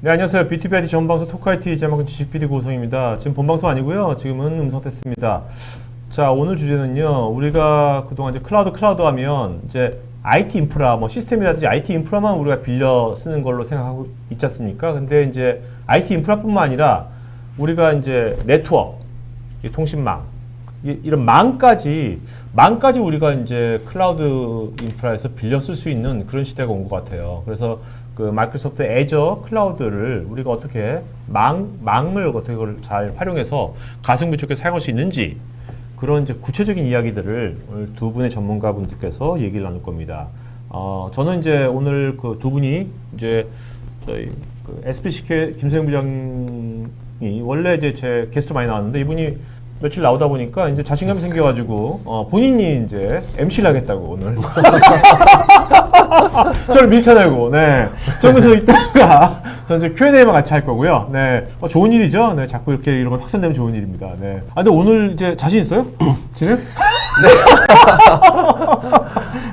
네, 안녕하세요. B2B IT 전방송 토크IT 제목은 지식PD 고성입니다. 지금 본방송 아니고요. 지금은 음성 테스트입니다. 자, 오늘 주제는요. 우리가 그동안 이제 클라우드 하면 이제 IT 인프라, 뭐 시스템이라든지 IT 인프라만 우리가 빌려 쓰는 걸로 생각하고 있지 않습니까? 근데 이제 IT 인프라뿐만 아니라 우리가 이제 네트워크, 통신망, 이런 망까지 우리가 이제 클라우드 인프라에서 빌려 쓸 수 있는 그런 시대가 온 것 같아요. 그래서 그 마이크로소프트 애저 클라우드를 우리가 어떻게 망을 어떻게 잘 활용해서 가성비 좋게 사용할 수 있는지 그런 이제 구체적인 이야기들을 오늘 두 분의 전문가분들께서 얘기를 나눌 겁니다. 저는 이제 오늘 그 두 분이 이제 저희 그 SBCK 김소영 부장이 원래 이제 제 게스트 많이 나왔는데 이분이 며칠 나오다 보니까 이제 자신감이 생겨가지고 본인이 이제 MC를 하겠다고 오늘 저를 밀쳐내고 네 저기서 이따가 전 이제 Q&A만 같이 할 거고요. 네 좋은 일이죠. 네 자꾸 이렇게 이런 건 확산되면 좋은 일입니다. 네. 근데 오늘 이제 자신 있어요? 진행?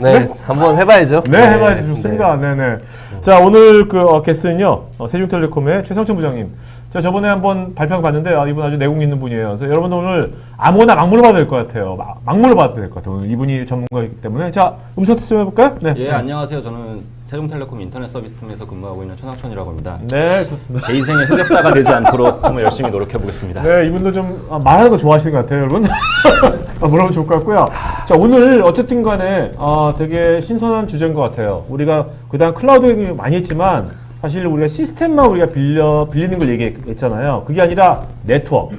네. 네, 한번 해봐야죠. 네, 해봐야죠. 좋습니다. 네, 네. 자 오늘 그 게스트는요 세종텔레콤의 최상천 부장님. 제가 저번에 한번 발표한 거 봤는데 이분 아주 내공 있는 분이에요. 그래서 여러분 오늘 아무거나 막 물어봐도 될 것 같아요. 막 물어봐도 될 것 같아요. 오늘 이분이 전문가이기 때문에 자 음성 테스트 좀 해볼까요? 네. 예, 안녕하세요. 저는 세종텔레콤 인터넷 서비스팀에서 근무하고 있는 최상천이라고 합니다. 네, 좋습니다. 제 인생의 흑역사가 되지 않도록 정말 열심히 노력해 보겠습니다. 네, 이분도 좀 말하는 거 좋아하시는 것 같아요, 여러분. 물어보면 좋을 것 같고요. 자, 오늘 어쨌든 간에 되게 신선한 주제인 것 같아요. 우리가 그다음 클라우드 얘기 많이 했지만 사실 우리가 시스템만 우리가 빌리는 걸 얘기했잖아요. 그게 아니라 네트워크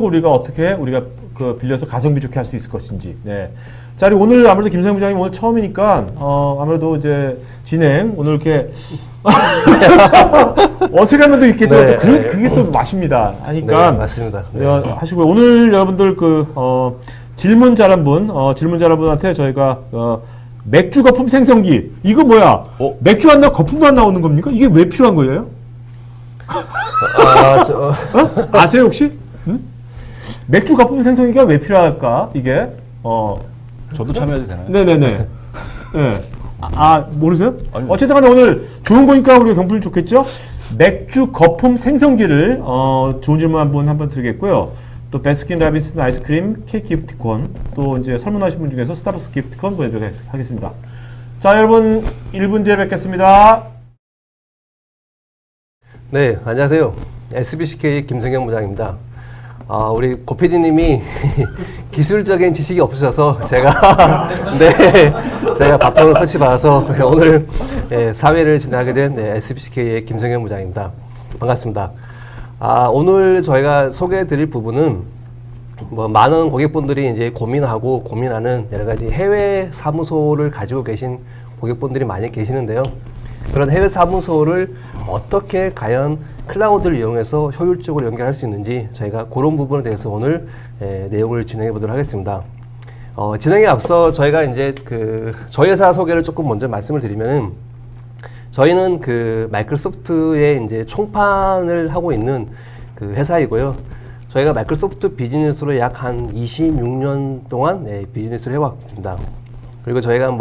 우리가 어떻게 우리가 그 빌려서 가성비 좋게 할 수 있을 것인지. 네. 자, 그리고 오늘 아무래도 김상현 부장님 오늘 처음이니까 아무래도 이제 진행 오늘 이렇게 어색한 면도 있겠죠. 네, 그게 또 맛입니다. 하니까 네, 맞습니다. 네. 하시고요. 오늘 여러분들 질문 잘한 분한테 저희가 맥주 거품 생성기 이거 뭐야? 맥주 안 나와 거품만 나오는 겁니까? 이게 왜 필요한 거예요? 아세요 혹시? 응? 맥주 거품 생성기가 왜 필요할까? 이게 저도 참여해도 되나요? 네네네. 네. 모르세요? 아니요. 어쨌든 간에 오늘 좋은 거니까 우리가 경품이 좋겠죠? 맥주 거품 생성기를 좋은 질문 한번 드리겠고요. 또 베스킨 라빈스 아이스크림 케이크 기프티콘 또 이제 설문하신 분 중에서 스타벅스 기프티콘 보내드리도록 하겠습니다. 자 여러분 1분 뒤에 뵙겠습니다. 네, 안녕하세요. SBCK 김성경 부장입니다. 우리 고 PD님이 기술적인 지식이 없으셔서 제가 바톤을 터치받아서 오늘 사회를 진행하게 된 SBCK의 김성경 부장입니다. 반갑습니다. 오늘 저희가 소개해드릴 부분은 많은 고객분들이 이제 고민하는 여러 가지 해외 사무소를 가지고 계신 고객분들이 많이 계시는데요. 그런 해외 사무소를 어떻게 과연 클라우드를 이용해서 효율적으로 연결할 수 있는지 저희가 그런 부분에 대해서 오늘 내용을 진행해 보도록 하겠습니다. 진행에 앞서 저희가 이제 저희 회사 소개를 조금 먼저 말씀을 드리면은 저희는 마이크로소프트의 이제 총판을 하고 있는 회사이고요. 저희가 마이크로소프트 비즈니스로 약 한 26년 동안 비즈니스를 해왔습니다. 그리고 저희가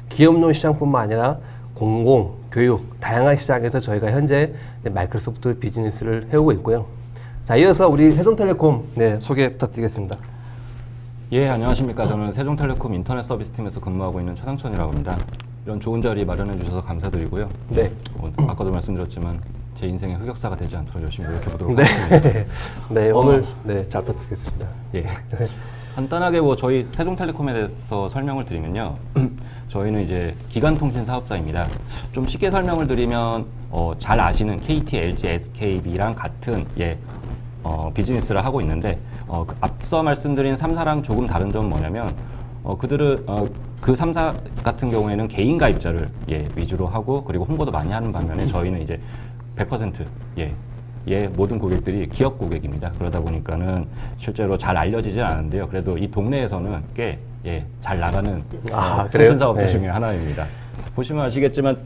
기업용 시장뿐만 아니라 공공, 교육, 다양한 시장에서 저희가 현재 마이크로소프트 비즈니스를 해오고 있고요. 자, 이어서 우리 세종텔레콤 소개 부탁드리겠습니다. 예, 안녕하십니까. 저는 세종텔레콤 인터넷 서비스팀에서 근무하고 있는 최상천이라고 합니다. 이런 좋은 자리 마련해 주셔서 감사드리고요. 네. 아까도 말씀드렸지만 제 인생의 흑역사가 되지 않도록 열심히 노력해 보도록 하겠습니다. 네, 오늘 잘 부탁드리겠습니다. 예. 간단하게 저희 세종텔레콤에 대해서 설명을 드리면요. 저희는 이제 기간통신 사업자입니다. 좀 쉽게 설명을 드리면 잘 아시는 KT, LG, SKB랑 같은 비즈니스를 하고 있는데 앞서 말씀드린 3사랑 조금 다른 점은 뭐냐면 그들은 그 3사 같은 경우에는 개인 가입자를 위주로 하고 그리고 홍보도 많이 하는 반면에 저희는 이제 100% 모든 고객들이 기업 고객입니다. 그러다 보니까는 실제로 잘 알려지진 않은데요. 그래도 이 동네에서는 꽤 잘 나가는 통신 사업자 중에 하나입니다. 보시면 아시겠지만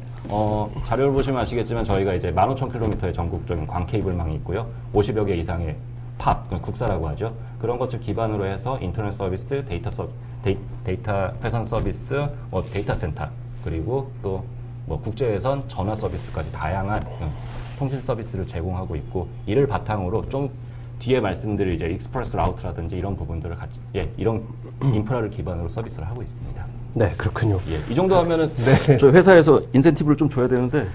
자료를 보시면 아시겠지만 저희가 이제 15,000km의 전국적인 광 케이블망이 있고요. 50여 개 이상의 팝, 국사라고 하죠. 그런 것을 기반으로 해서 인터넷 서비스, 데이터 회선 서비스, 데이터 센터, 그리고 또 국제회선 전화 서비스까지 다양한 통신 서비스를 제공하고 있고 이를 바탕으로 좀 뒤에 말씀드릴 이제 익스프레스 라우트라든지 이런 부분들을 같이 이런 인프라를 기반으로 서비스를 하고 있습니다. 네, 그렇군요. 이 정도 하면은 네. 저희 회사에서 인센티브를 좀 줘야 되는데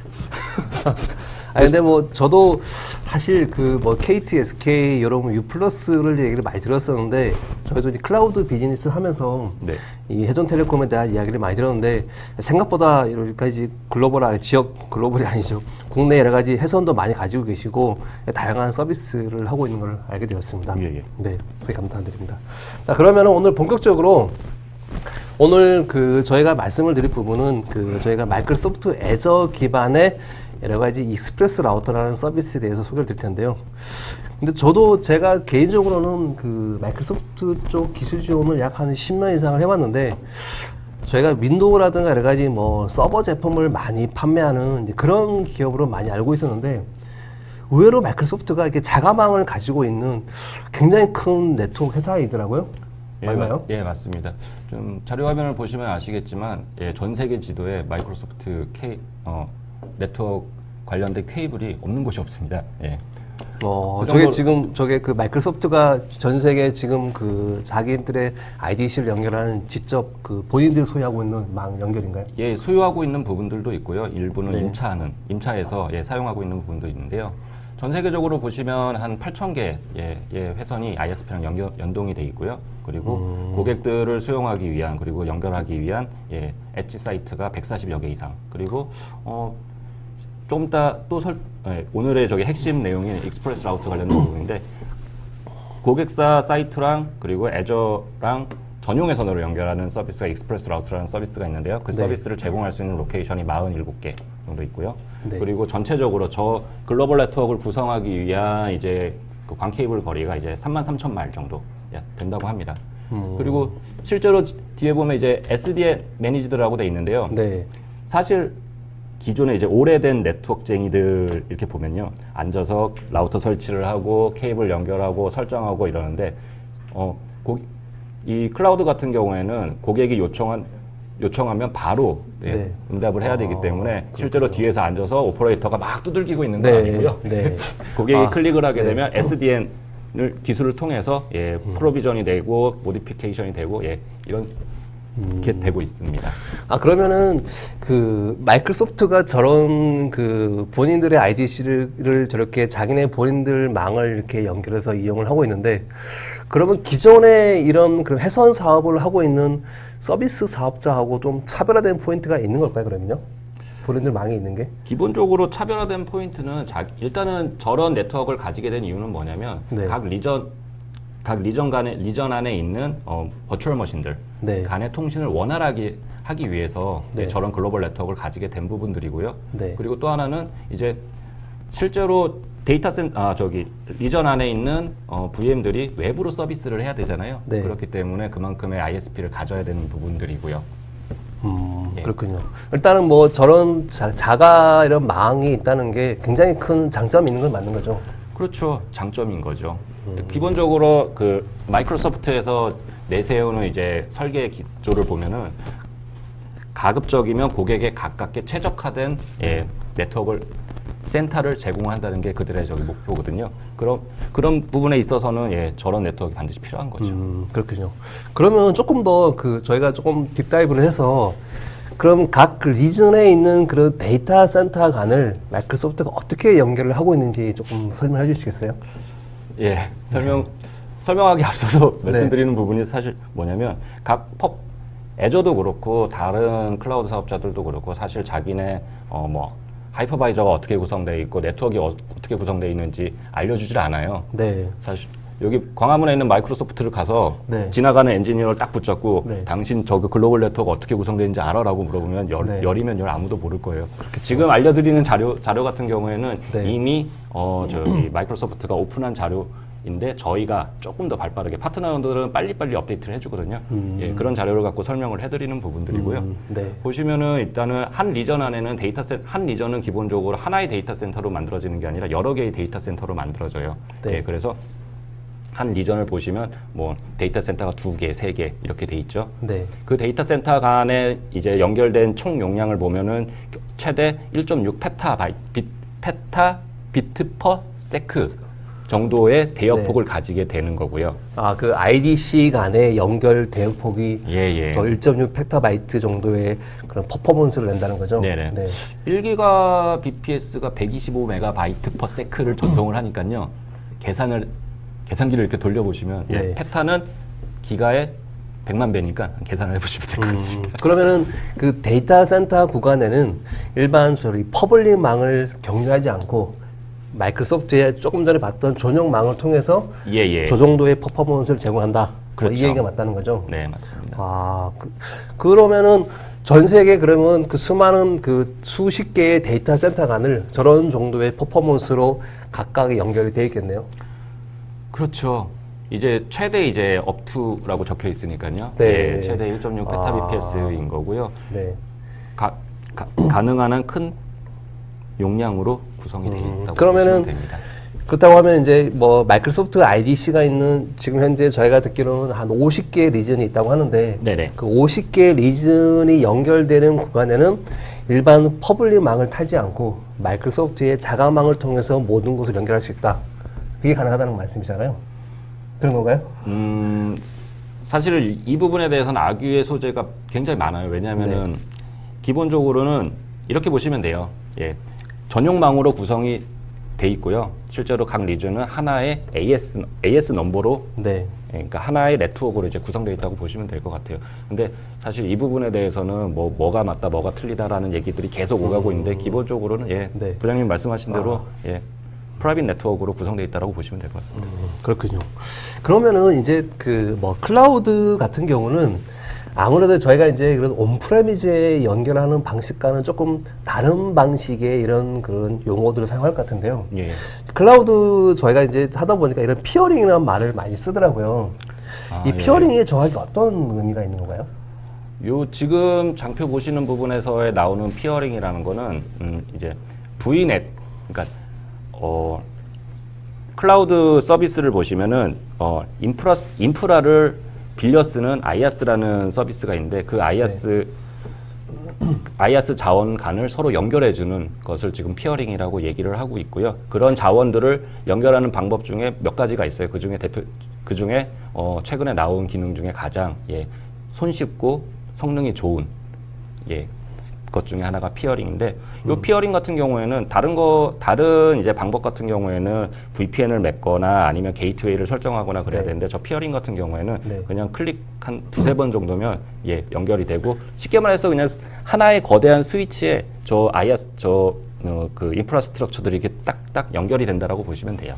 아니 근데 뭐 저도 사실 그 뭐 KT, SK 여러분 U 플러스를 얘기를 많이 들었었는데 저희도 이제 클라우드 비즈니스 하면서 네. 이 해전텔레콤에 대한 이야기를 많이 들었는데 생각보다 여기까지 지역 글로벌이 아니죠. 국내 여러 가지 해선도 많이 가지고 계시고 다양한 서비스를 하고 있는 걸 알게 되었습니다. 예. 네, 되게 감사드립니다. 자, 그러면은 오늘 본격적으로 오늘 그 저희가 말씀을 드릴 부분은 그 저희가 마이크로소프트 애저 기반의 여러 가지 익스프레스 라우터라는 서비스에 대해서 소개를 드릴 텐데요. 근데 저도 제가 개인적으로는 그 마이크로소프트 쪽 기술 지원을 약 한 10년 이상을 해왔는데 저희가 윈도우라든가 여러 가지 뭐 서버 제품을 많이 판매하는 이제 그런 기업으로 많이 알고 있었는데 의외로 마이크로소프트가 이렇게 자가망을 가지고 있는 굉장히 큰 네트워크 회사이더라고요. 맞나요? 예, 맞습니다. 좀 자료 화면을 보시면 아시겠지만 전 세계 지도에 마이크로소프트 네트워크 관련된 케이블이 없는 곳이 없습니다. 예. 그 저게 정도로- 지금 저게 그 마이크로소프트가 전 세계 지금 그 자기들의 IDC를 연결하는 직접 그 본인들이 소유하고 있는 망 연결인가요? 예, 소유하고 있는 부분들도 있고요. 일부는 네. 임차해서 사용하고 있는 부분도 있는데요. 전 세계적으로 보시면 한 8,000개 회선이 ISP랑 연동이 돼 있고요. 그리고 고객들을 수용하기 위한 그리고 연결하기 위한 엣지 사이트가 140여 개 이상. 그리고 좀 이따 또 오늘의 저기 핵심 내용인 익스프레스 라우트 관련된 부분인데 고객사 사이트랑 그리고 애저랑 전용 회선으로 연결하는 서비스가 익스프레스 라우트라는 서비스가 있는데요. 그 네. 서비스를 제공할 수 있는 로케이션이 47개 정도 있고요. 네. 그리고 전체적으로 저 글로벌 네트워크를 구성하기 위한 이제 그 광 케이블 거리가 이제 33,000마일 정도 된다고 합니다. 그리고 실제로 뒤에 보면 이제 SDN 매니지드라고 돼 있는데요. 네. 사실 기존에 이제 오래된 네트워크쟁이들 이렇게 보면요. 앉아서 라우터 설치를 하고 케이블 연결하고 설정하고 이러는데 이 클라우드 같은 경우에는 고객이 요청하면 바로 네. 응답을 해야 되기 때문에 실제로 뒤에서 앉아서 오퍼레이터가 막 두들기고 있는 거 네. 아니고요. 네. 고객이 클릭을 하게 네. 되면 SDN을 기술을 통해서 프로비전이 되고 모디피케이션이 되고 이렇게 되고 있습니다. 그러면은 그 마이크로소프트가 저런 그 본인들의 IDC를 저렇게 자기네 본인들 망을 이렇게 연결해서 이용을 하고 있는데 그러면 기존에 이런 그런 회선 사업을 하고 있는 서비스 사업자하고 좀 차별화된 포인트가 있는 걸까요, 그러면요? 본인들 망이 있는 게? 기본적으로 차별화된 포인트는 일단은 저런 네트워크를 가지게 된 이유는 뭐냐면 네. 각 리전 안에 있는 버추얼 머신들 네. 간의 통신을 원활하게 하기 위해서 네. 저런 글로벌 네트워크를 가지게 된 부분들이고요. 네. 그리고 또 하나는 이제 실제로 리전 안에 있는 VM들이 외부로 서비스를 해야 되잖아요. 네. 그렇기 때문에 그만큼의 ISP를 가져야 되는 부분들이고요. 예. 그렇군요. 일단은 뭐 저런 자가 이런 망이 있다는 게 굉장히 큰 장점이 있는 건 맞는 거죠. 그렇죠. 장점인 거죠. 기본적으로 그 마이크로소프트에서 내세우는 이제 설계 기조를 보면은 가급적이면 고객에 가깝게 최적화된 네트워크 센터를 제공한다는 게 그들의 목표거든요. 그런 부분에 있어서는 저런 네트워크가 반드시 필요한 거죠. 그렇군요. 그러면 조금 더 저희가 조금 딥다이브를 해서 그럼 각 리전에 있는 그런 데이터 센터 간을 마이크로소프트가 어떻게 연결을 하고 있는지 조금 설명해 주시겠어요? 설명하기 앞서서 네. 말씀드리는 부분이 사실 뭐냐면 애저도 그렇고 다른 클라우드 사업자들도 그렇고 사실 자기네 하이퍼바이저가 어떻게 구성되어 있고 네트워크가 어떻게 구성되어 있는지 알려주질 않아요. 네. 사실 여기 광화문에 있는 마이크로소프트를 가서 네. 지나가는 엔지니어를 딱 붙잡고 네. 당신 저그 글로벌 네트워크 어떻게 구성되는지 알아라고 물어보면 네. 열이면 열 아무도 모를 거예요. 지금 알려드리는 자료 같은 경우에는 네. 이미 저기 마이크로소프트가 오픈한 자료인데 저희가 조금 더 발빠르게 파트너들은 빨리빨리 업데이트를 해주거든요. 그런 자료를 갖고 설명을 해드리는 부분들이고요. 네. 보시면은 일단은 한 리전 안에는 한 리전은 기본적으로 하나의 데이터 센터로 만들어지는 게 아니라 여러 개의 데이터 센터로 만들어져요. 네. 그래서 한 리전을 보시면 데이터 센터가 2개, 3개 이렇게 돼 있죠. 네. 그 데이터 센터 간에 이제 연결된 총 용량을 보면은 최대 1.6 페타 비트 퍼 세크 정도의 대역폭을 가지게 되는 거고요. 아, 그 IDC 간의 연결 대역폭이 예. 1.6 펙타바이트 정도의 그런 퍼포먼스를 낸다는 거죠? 네네. 네. 1기가 BPS가 125 메가바이트 퍼 세크를 전송을 하니까요. 계산기를 이렇게 돌려보시면 네. 페타는 기가의 100만 배니까 계산을 해보시면 될 것 같습니다. 그러면은 그 데이터 센터 구간에는 일반 저희 퍼블릭 망을 경유하지 않고 마이크로소프트의 조금 전에 봤던 전용망을 통해서 예. 저 정도의 퍼포먼스를 제공한다. 그렇죠. 이 얘기가 맞다는 거죠? 네, 맞습니다. 아, 그러면은 전 세계 그러면 그 수많은 그 수십 개의 데이터 센터 간을 저런 정도의 퍼포먼스로 각각의 연결이 되어 있겠네요. 그렇죠. 이제 최대 이제 업투라고 적혀 있으니까요. 네. 예, 최대 1.6 페타bps인 거고요. 네. 가능한 한 큰 용량으로 구성이 되어 있다고 그러면은 보시면 됩니다. 그렇다고 하면 이제 뭐 마이크로소프트 IDC가 있는 지금 현재 저희가 듣기로는 한 50개의 리전이 있다고 하는데 네네. 그 50개의 리전이 연결되는 구간에는 일반 퍼블릭 망을 타지 않고 마이크로소프트의 자가망을 통해서 모든 것을 연결할 수 있다. 그게 가능하다는 말씀이잖아요. 그런 건가요? 사실 이 부분에 대해서는 악유의 소재가 굉장히 많아요. 왜냐하면은 기본적으로는 이렇게 보시면 돼요. 예. 전용망으로 구성이 돼 있고요. 실제로 각 리전은 하나의 AS 넘버로 네. 그러니까 하나의 네트워크로 이제 구성되어 있다고 보시면 될 것 같아요. 근데 사실 이 부분에 대해서는 뭐가 맞다, 뭐가 틀리다라는 얘기들이 계속 오가고 있는데 기본적으로는 네. 부장님 말씀하신 대로 프라이빗 네트워크로 구성되어 있다고 보시면 될 것 같습니다. 그렇군요. 그러면은 이제 그 뭐 클라우드 같은 경우는 아무래도 저희가 이제 그런 온프레미즈에 연결하는 방식과는 조금 다른 방식의 이런 그런 용어들을 사용할 것 같은데요. 예. 클라우드 저희가 이제 하다 보니까 이런 피어링이라는 말을 많이 쓰더라고요. 이 피어링이 정확히 어떤 의미가 있는 건가요? 요 지금 장표 보시는 부분에서의 나오는 피어링이라는 거는 이제 VNet, 그러니까 클라우드 서비스를 보시면은 인프라를 빌려 쓰는 IaaS라는 서비스가 있는데 그 IaaS 자원 간을 서로 연결해주는 것을 지금 피어링이라고 얘기를 하고 있고요. 그런 자원들을 연결하는 방법 중에 몇 가지가 있어요. 그 중에 최근에 나온 기능 중에 가장 손쉽고 성능이 좋은 것 중에 하나가 피어링인데 이 피어링 같은 경우에는 다른 이제 방법 같은 경우에는 VPN을 맺거나 아니면 게이트웨이를 설정하거나 그래야 되는데 저 피어링 같은 경우에는 그냥 클릭 한 두세 번 정도면 연결이 되고 쉽게 말해서 그냥 하나의 거대한 스위치에 그 인프라스트럭처들이 이렇게 딱딱 연결이 된다라고 보시면 돼요.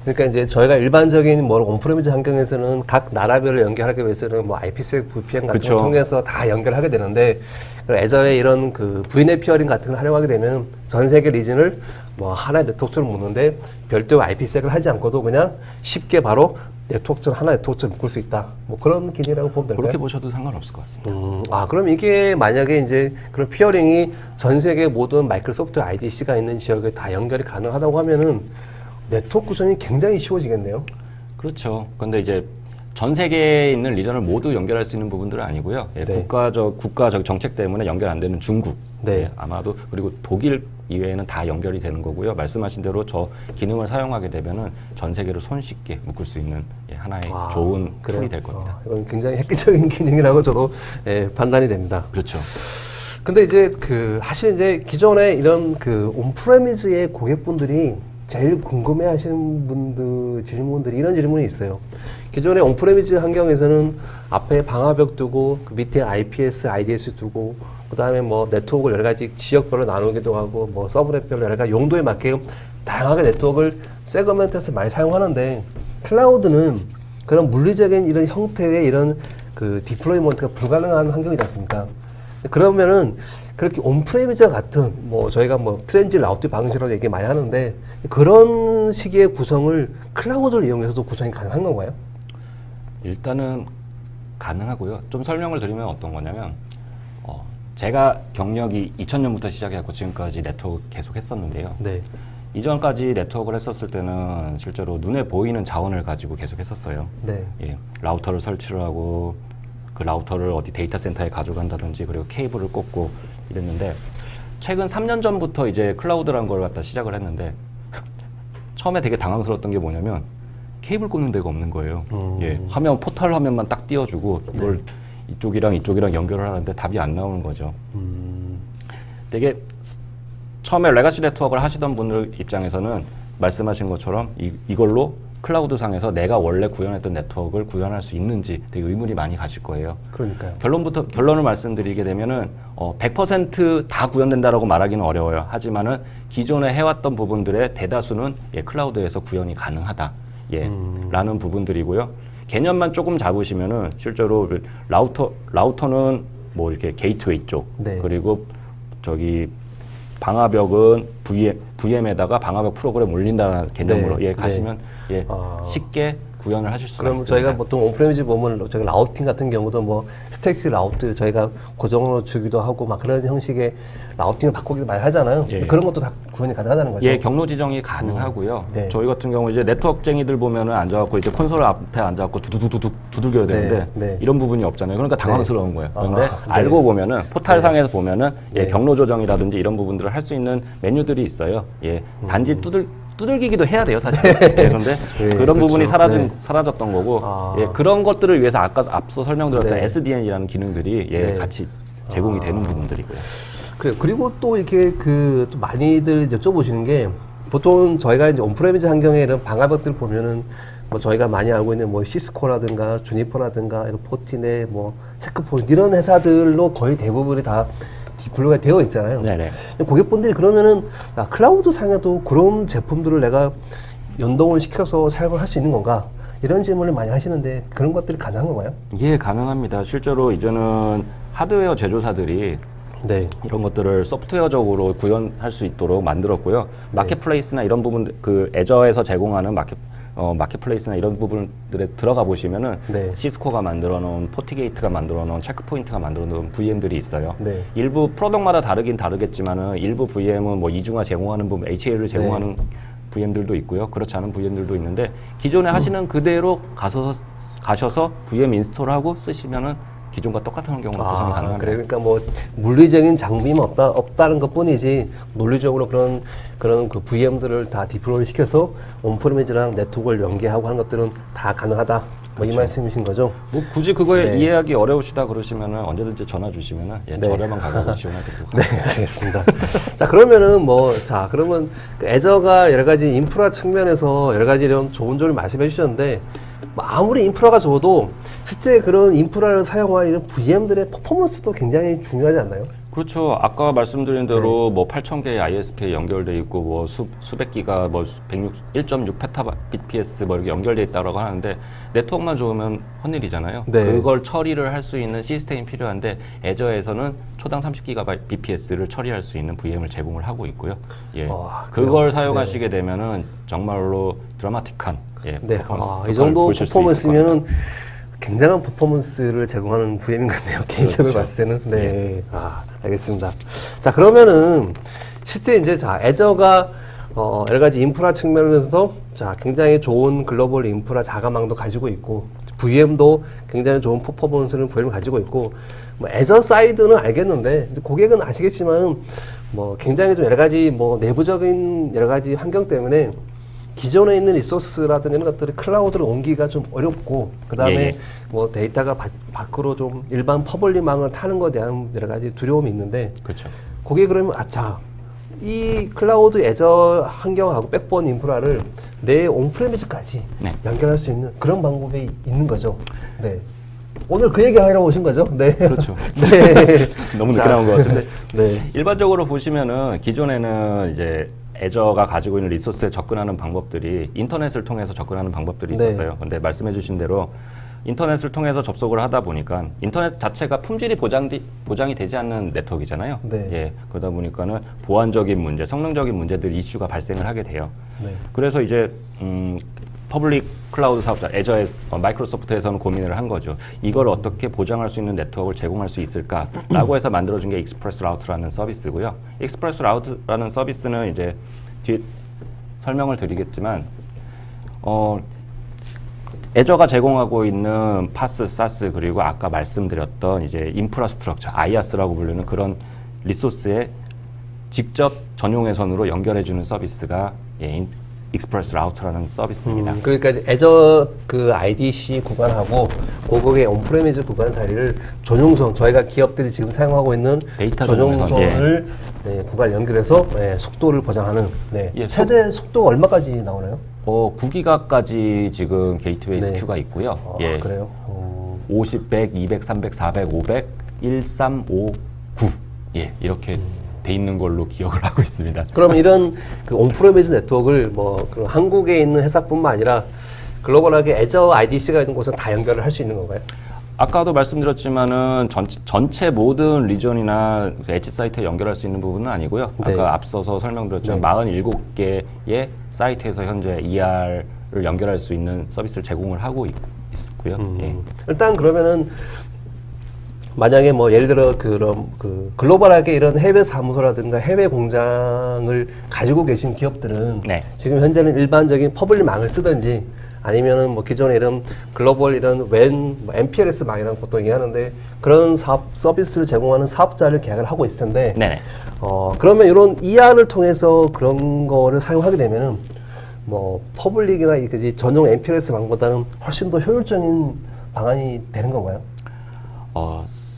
그러니까 이제 저희가 일반적인 뭐 온프레미즈 환경에서는 각 나라별을 연결하기 위해서는 뭐 IPsec VPN 같은 걸 통해서 다 연결하게 되는데 애저에 이런 그 VNet 피어링 같은 걸 활용하게 되면 전 세계 리전을 뭐 하나의 네트워크처럼 묶는데 별도의 IPsec을 하지 않고도 그냥 쉽게 바로 네트워크처럼 하나의 네트워크처럼 묶을 수 있다. 뭐 그런 기능이라고 보면 될까요? 그렇게 보셔도 상관없을 것 같습니다. 그럼 이게 만약에 이제 그런 피어링이 전 세계 모든 마이크로소프트 IDC가 있는 지역에 다 연결이 가능하다고 하면은 네트워크 구성이 굉장히 쉬워지겠네요. 그렇죠. 근데 이제 전 세계에 있는 리전을 모두 연결할 수 있는 부분들은 아니고요. 국가적 정책 때문에 연결 안 되는 중국, 아마도 그리고 독일 이외에는 다 연결이 되는 거고요. 말씀하신 대로 저 기능을 사용하게 되면은 전 세계로 손쉽게 묶을 수 있는 하나의 좋은 툴이 될 겁니다. 이건 굉장히 획기적인 기능이라고 저도 판단이 됩니다. 그렇죠. 근데 이제 사실 이제 기존에 이런 온프레미즈의 고객분들이 제일 궁금해하시는 질문들이 이런 질문이 있어요. 기존의 온프레미즈 환경에서는 앞에 방화벽 두고 그 밑에 IPS, IDS 두고 그다음에 뭐 네트워크를 여러 가지 지역별로 나누기도 하고 뭐 서브넷별로 여러 가지 용도에 맞게 다양하게 네트워크를 세그멘트해서 많이 사용하는데 클라우드는 그런 물리적인 이런 형태의 이런 그 디플로이먼트가 불가능한 환경이지 않습니까? 그러면은 그렇게 온프레미즈와 같은 뭐 저희가 뭐 트랜짓 라우트 방식이라고 얘기 많이 하는데 그런 식의 구성을 클라우드를 이용해서도 구성이 가능한 건가요? 일단은 가능하고요. 좀 설명을 드리면 어떤 거냐면 제가 경력이 2000년부터 시작해서 지금까지 네트워크 계속 했었는데요. 네. 이전까지 네트워크를 했었을 때는 실제로 눈에 보이는 자원을 가지고 계속 했었어요. 네. 라우터를 설치를 하고 그 라우터를 어디 데이터 센터에 가져간다든지 그리고 케이블을 꽂고 이랬는데 최근 3년 전부터 이제 클라우드라는 걸 갖다 시작을 했는데 처음에 되게 당황스러웠던 게 뭐냐면 케이블 꽂는 데가 없는 거예요. 예, 화면 포털 화면만 딱 띄워주고 이걸 이쪽이랑 이쪽이랑 연결을 하는데 답이 안 나오는 거죠. 되게 처음에 레가시 네트워크를 하시던 분들 입장에서는 말씀하신 것처럼 이걸로 클라우드 상에서 내가 원래 구현했던 네트워크를 구현할 수 있는지 되게 의문이 많이 가실 거예요. 그러니까요. 결론을 말씀드리게 되면은 100%다 구현된다라고 말하기는 어려워요. 하지만은 기존에 해왔던 부분들의 대다수는 클라우드에서 구현이 가능하다. 라는 부분들이고요. 개념만 조금 잡으시면은 실제로 라우터는 뭐 이렇게 게이트웨이 쪽, 네. 그리고 저기 방화벽은 VM에다가 방화벽 프로그램 올린다는 개념으로 네. 가시면 쉽게 구현을 하실 수가 그럼 있습니다. 저희가 보통 온프레미즈 보면 저희 라우팅 같은 경우도 뭐 스택스 라우트 저희가 고정으로 주기도 하고 막 그런 형식의 라우팅을 바꾸기도 많이 하잖아요. 예. 그런 것도 다 구현이 가능하다는 거죠. 예, 경로 지정이 가능하고요. 네. 저희 같은 경우 이제 네트워크쟁이들 보면은 앉아갖고 이제 콘솔 앞에 앉아갖고 두두두두 두들겨야 되는데 네. 이런 부분이 없잖아요. 그러니까 당황스러운 거예요. 그런데 네. 알고 보면은 포탈상에서 보면은 네. 경로 조정이라든지 이런 부분들을 할 수 있는 메뉴들이 있어요. 단지 두들기기도 해야 돼요, 사실. 그런데 예, 그런 그렇죠. 부분이 네. 사라졌던 거고, 아. 그런 것들을 위해서 앞서 설명드렸던 네. SDN이라는 기능들이 네. 같이 제공이 되는 부분들이고요. 그리고 또 이렇게 또 많이들 여쭤보시는 게 보통 저희가 이제 온프레미즈 환경에 이런 방화벽들 보면은 뭐 저희가 많이 알고 있는 뭐 시스코라든가 주니퍼라든가 이런 포티네 뭐 체크포인트 이런 회사들로 거의 대부분이 다 디플로이가 되어 있잖아요. 네네. 고객분들이 그러면은 클라우드 상에도 그런 제품들을 내가 연동을 시켜서 사용을 할 수 있는 건가? 이런 질문을 많이 하시는데 그런 것들이 가능한 건가요? 예, 가능합니다. 실제로 이제는 하드웨어 제조사들이 네. 이런 것들을 소프트웨어적으로 구현할 수 있도록 만들었고요. 마켓플레이스나 이런 부분들, 그 애저에서 제공하는 마켓플레이스나 이런 부분들에 들어가 보시면은 네. 시스코가 만들어 놓은 포티게이트가 만들어 놓은 체크포인트가 만들어 놓은 VM들이 있어요. 네. 일부 프로덕마다 다르긴 다르겠지만은 일부 VM은 뭐 이중화 제공하는 부분, HA를 제공하는 VM들도 있고요. 그렇지 않은 VM들도 있는데 기존에 하시는 그대로 가셔서 VM 인스톨하고 쓰시면은 기존과 똑같은 환경으로 구성이 가능합니다. 그래, 그러니까 뭐 물리적인 장비만 없다는 것뿐이지 논리적으로 그런 그 VM들을 다 디플로이 시켜서 온프레미즈랑 네트워크를 연계하고 하는 것들은 다 가능하다. 뭐 이 말씀이신 거죠? 뭐 굳이 그거에 네. 이해하기 어려우시다 그러시면은 언제든지 전화 주시면은 네. 저렴한 가격으로 지원해드리고 네, 알겠습니다. 자, 그러면은 그러면 그 애저가 여러 가지 인프라 측면에서 여러 가지 이런 좋은 점을 말씀해 주셨는데 뭐 아무리 인프라가 좋아도 실제 그런 인프라를 사용한 이런 VM들의 퍼포먼스도 굉장히 중요하지 않나요? 그렇죠. 아까 말씀드린 대로 뭐 8,000개의 ISP에 연결돼 있고 뭐 수백 기가 뭐 1.6 페타bps 뭐 이렇게 연결돼 있다고 하는데 네트워크만 좋으면 헛일이잖아요. 네. 그걸 처리를 할 수 있는 시스템이 필요한데 애저에서는 초당 30GBps를 처리할 수 있는 VM을 제공을 하고 있고요. 그걸 사용하시게 되면은 정말로 드라마틱한 네. 퍼포먼스 이 정도 보실 수 있을 퍼포먼스면은 굉장한 퍼포먼스를 제공하는 VM인 것 같네요. 개인적으로 그렇죠. 봤을 때는. 네. 알겠습니다. 자, 그러면은 실제 이제 애저가 여러 가지 인프라 측면에서 굉장히 좋은 글로벌 인프라 자가망도 가지고 있고 VM도 굉장히 좋은 퍼포먼스를 VM을 가지고 있고 뭐 애저 사이드는 알겠는데 고객은 아시겠지만 뭐 굉장히 좀 여러 가지 뭐 내부적인 여러 가지 환경 때문에 기존에 있는 리소스라든가 이런 것들을 클라우드로 옮기기가 좀 어렵고 그 다음에 뭐 데이터가 밖으로 좀 일반 퍼블릭망을 타는 것에 대한 여러 가지 두려움이 있는데 그렇죠. 고객이 그러면 이 클라우드 애저 환경하고 백본 인프라를 내 온프레미즈까지 연결할 수 있는 그런 방법이 있는 거죠. 네. 오늘 그 얘기 하러 오신 거죠? 네. 그렇죠. 네. 너무 늦게 나온 것 같은데. 네. 일반적으로 보시면은 기존에는 이제 애저가 가지고 있는 리소스에 접근하는 방법들이 인터넷을 통해서 접근하는 방법들이 있었어요. 근데 말씀해 주신 대로 인터넷을 통해서 접속을 하다 보니까 인터넷 자체가 품질이 보장이 되지 않는 네트워크잖아요. 네. 그러다 보니까는 보안적인 문제, 성능적인 문제들 이슈가 발생을 하게 돼요. 네. 그래서 이제 퍼블릭 클라우드 사업자 애저의 마이크로소프트에서는 고민을 한 거죠. 이걸 어떻게 보장할 수 있는 네트워크를 제공할 수 있을까라고 해서 만들어준 게 익스프레스 라우트라는 서비스고요. 익스프레스 라우트라는 서비스는 이제 뒤에 설명을 드리겠지만 애저가 제공하고 있는 파스, 사스 그리고 아까 말씀드렸던 이제 인프라스트럭처, IaaS라고 부르는 그런 리소스에 직접 전용 회선으로 연결해주는 서비스가 익스프레스 라우터라는 서비스입니다. 그러니까 애저 그 IDC 구간하고 고객의 온프레미즈 구간 사이를 전용선, 저희가 기업들이 지금 사용하고 있는 데이터 전용선을 네, 구간 연결해서 네, 속도를 보장하는 네. 예, 최대 속도가 얼마까지 나오나요? 9기가까지 지금 게이트웨이 네. 스큐가 있고요. 아, 그래요? 50, 100, 200, 300, 400, 500, 1, 3, 5, 9. 예, 이렇게 돼 있는 걸로 기억을 하고 있습니다. 그러면 이런 그 온프레미즈 네트워크를 뭐 그 한국에 있는 회사뿐만 아니라 글로벌하게 애저 IDC가 있는 곳은 다 연결을 할 수 있는 건가요? 아까도 말씀드렸지만은 전체 모든 리전이나 엣지 사이트에 연결할 수 있는 부분은 아니고요. 네. 아까 앞서서 설명드렸지만 네. 47개의 사이트에서 현재 ER을 연결할 수 있는 서비스를 제공을 하고 있고요. 예. 일단 그러면은 만약에 뭐 예를 들어 그런 그 글로벌하게 이런 해외 사무소라든가 해외 공장을 가지고 계신 기업들은 네. 지금 현재는 일반적인 퍼블릭망을 쓰든지 아니면은 뭐 기존에 이런 글로벌 이런 웬 뭐 MPLS 망이라고 보통 얘기하는데 그런 사업 서비스를 제공하는 사업자를 계약을 하고 있을 텐데 네네. 그러면 이런 ER을 통해서 그런 거를 사용하게 되면은 뭐 퍼블릭이나 이 전용 MPLS 망보다는 훨씬 더 효율적인 방안이 되는 건가요?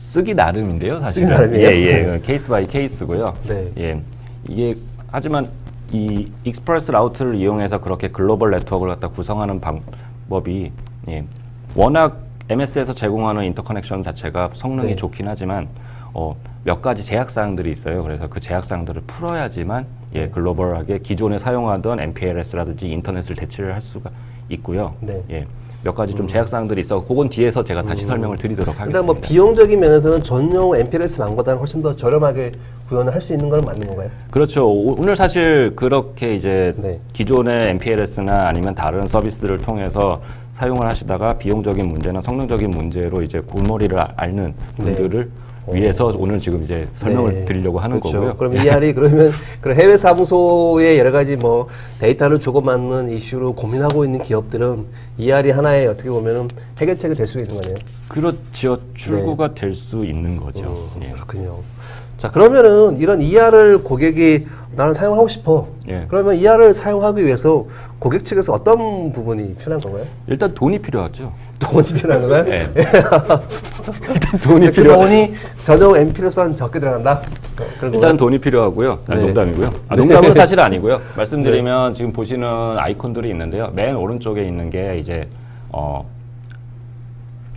쓰기 나름인데요, 사실은. 쓰기 나름이에요? 예. 케이스 바이 케이스고요. 네. 예. 이게 하지만 이 익스프레스 라우트를 이용해서 그렇게 글로벌 네트워크를 갖다 구성하는 방법이 워낙 MS에서 제공하는 인터커넥션 자체가 성능이 네. 좋긴 하지만 몇 가지 제약 사항들이 있어요. 그래서 그 제약 사항들을 풀어야지만 글로벌하게 기존에 사용하던 MPLS라든지 인터넷을 대체를 할 수가 있고요. 네. 예. 몇 가지 좀 제약 사항들이 있어. 그건 뒤에서 제가 다시 설명을 드리도록 하겠습니다. 일단 뭐 비용적인 면에서는 전용 MPLS 망보다는 훨씬 더 저렴하게 구현을 할 수 있는 건 맞는 건가요? 그렇죠. 오늘 사실 그렇게 이제 네. 기존의 MPLS나 아니면 다른 서비스들을 통해서 사용을 하시다가 비용적인 문제나 성능적인 문제로 이제 골머리를 앓는 분들을 위해서 오늘 지금 이제 설명을 네. 드리려고 하는 그렇죠. 거고요. 그럼 ER이 그러면 그런 해외 사무소의 여러 가지 뭐 데이터를 주고받는 이슈로 고민하고 있는 기업들은 ER이 하나의 어떻게 보면은 해결책이 될 수 있는 거네요. 그렇죠. 출구가 될 수 있는 거죠. 예. 그렇군요. 자, 그러면은 이런 ER을 고객이 나는 사용하고 싶어. 예. 그러면 ER을 사용하기 위해서 고객 측에서 어떤 부분이 필요한 건가요? 일단 돈이 필요하죠. 돈이 필요한 건가요? 예. 일단 돈이 그 필요. 돈이 전용 MPLS는 적게 들어간다. 그런 일단 건가요? 돈이 필요하고요. 네. 농담이고요. 농담은 사실 아니고요. 말씀드리면 지금 보시는 아이콘들이 있는데요. 맨 오른쪽에 있는 게 이제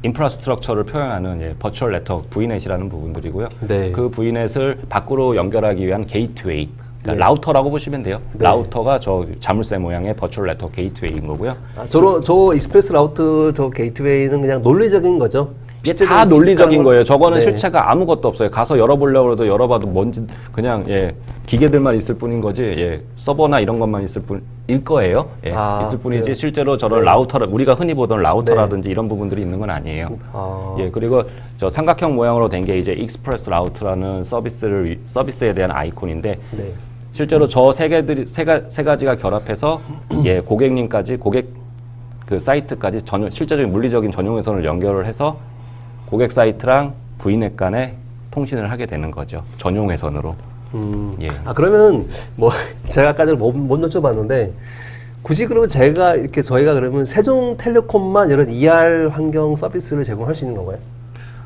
인프라스트럭처를 표현하는 버추얼 네트워크 VNet이라는 부분들이고요. 네. 그 VNet을 밖으로 연결하기 위한 게이트웨이. 그러니까 라우터라고 보시면 돼요. 네. 라우터가 저 자물쇠 모양의 버추얼 네트워크 게이트웨이인 거고요. 저 익스프레스 라우트 저 게이트웨이는 그냥 논리적인 거죠. 이게 다 논리적인 거예요. 저거는 네. 실체가 아무것도 없어요. 가서 열어보려고 해도 열어봐도 뭔지 그냥 기계들만 있을 뿐인 거지 서버나 이런 것만 있을 뿐일 거예요. 있을 뿐이지 그래요? 실제로 저런 라우터를 우리가 흔히 보던 라우터라든지 이런 부분들이 있는 건 아니에요. 그리고 저 삼각형 모양으로 된 게 이제 익스프레스 라우트라는 서비스에 대한 아이콘인데 네. 실제로 저 세 가지가 결합해서 고객님까지 고객 그 사이트까지 실제적인 물리적인 전용 회선을 연결을 해서 고객 사이트랑 VNet 간에 통신을 하게 되는 거죠. 전용 회선으로. 그러면 뭐 제가 아까 전에 못 여쭤봤는데 굳이 그러면 저희가 그러면 세종텔레콤만 이런 ER 환경 서비스를 제공할 수 있는 건가요?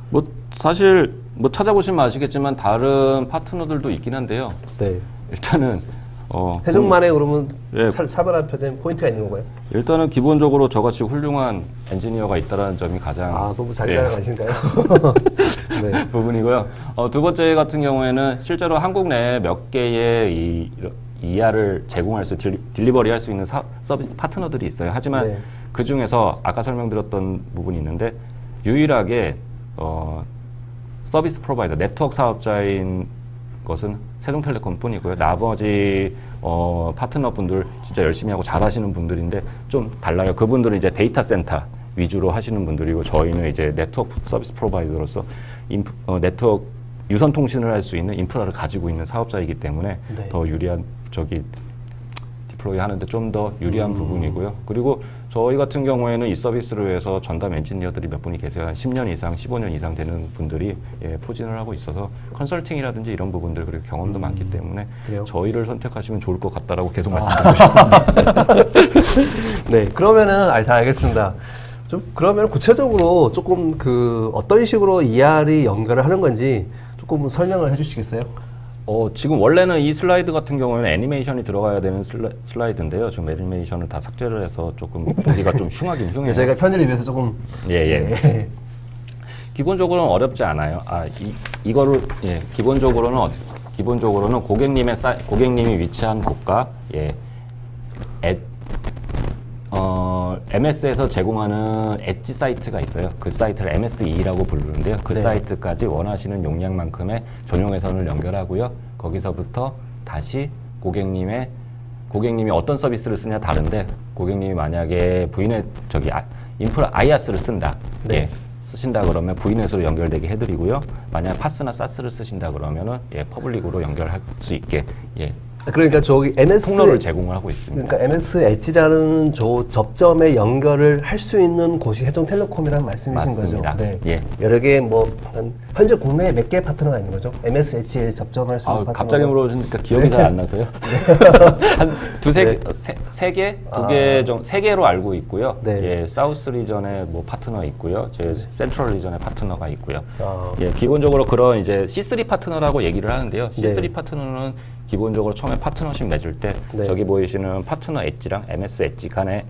뭐 사실 뭐 찾아보시면 아시겠지만 다른 파트너들도 있긴 한데요. 네. 일단은 세종만에 그러면 예. 차별화된 포인트가 있는 건가요? 일단은 기본적으로 저같이 훌륭한 엔지니어가 있다는 점이 가장 너무 잘 따라가신가요? 네. 부분이고요. 두 번째 같은 경우에는 실제로 한국 내에 몇 개의 이 ER을 제공할 수 딜리버리 할 수 있는 서비스 파트너들이 있어요. 하지만 네. 그 중에서 아까 설명드렸던 부분이 있는데 유일하게 서비스 프로바이더 네트워크 사업자인 것은 세종텔레콤 뿐이고요. 나머지 파트너분들 진짜 열심히 하고 잘하시는 분들인데 좀 달라요. 그분들은 이제 데이터 센터 위주로 하시는 분들이고 저희는 이제 네트워크 서비스 프로바이더로서 네트워크 유선 통신을 할 수 있는 인프라를 가지고 있는 사업자이기 때문에 더 유리한 디플로이 하는데 좀 더 유리한 부분이고요. 그리고 저희 같은 경우에는 이 서비스를 위해서 전담 엔지니어들이 몇 분이 계세요. 한 10년 이상, 15년 이상 되는 분들이 포진을 하고 있어서 컨설팅이라든지 이런 부분들 그리고 경험도 많기 때문에 그래요? 저희를 선택하시면 좋을 것 같다라고 계속 말씀드리고 싶습니다. 네, 그러면은 잘 알겠습니다. 좀 그러면 구체적으로 조금 그 어떤 식으로 ER이 연결을 하는 건지 조금 설명을 해주시겠어요? 지금 원래는 이 슬라이드 같은 경우에는 애니메이션이 들어가야 되는 슬라이드인데요. 지금 애니메이션을 다 삭제를 해서 조금 보기가 좀 흉하긴 흉해요. 저희가 편의를 위해서 조금 예. 네. 기본적으로는 어렵지 않아요. 이거를 기본적으로는 고객님이 위치한 곳과 MS에서 제공하는 엣지 사이트가 있어요. 그 사이트를 MSE라고 부르는데요. 그 네. 사이트까지 원하시는 용량만큼의 전용 회선을 연결하고요. 거기서부터 다시 고객님이 어떤 서비스를 쓰냐 다른데 고객님이 만약에 인프라 IaaS를 쓴다. 네. 쓰신다 그러면 VNet으로 연결되게 해드리고요. 만약 파스나 사스를 쓰신다 그러면은 퍼블릭으로 연결할 수 있게 그러니까 저기 MS 통로를 제공을 하고 있습니다. 그러니까 MS 엣지라는 접점에 연결을 할 수 있는 곳이 해동텔레콤이라는 말씀이신 맞습니다. 거죠? 네. 예. 여러 개 현재 국내에 몇 개의 파트너가 있는 거죠? MS 엣지에 접점할 수 있는 파트너가. 갑자기 물어보시니까 기억이 잘 안 나서요. 한 세 개로 알고 있고요. 네. 사우스 리전에 파트너 있고요. 센트럴 리전에 파트너가 있고요. 아. 기본적으로 그런 이제 C3 파트너라고 얘기를 하는데요. C3 네. 파트너는 기본적으로 처음에 파트너십 맺을 때 네. 저기 보이시는 파트너 엣지랑 MS 엣지 간의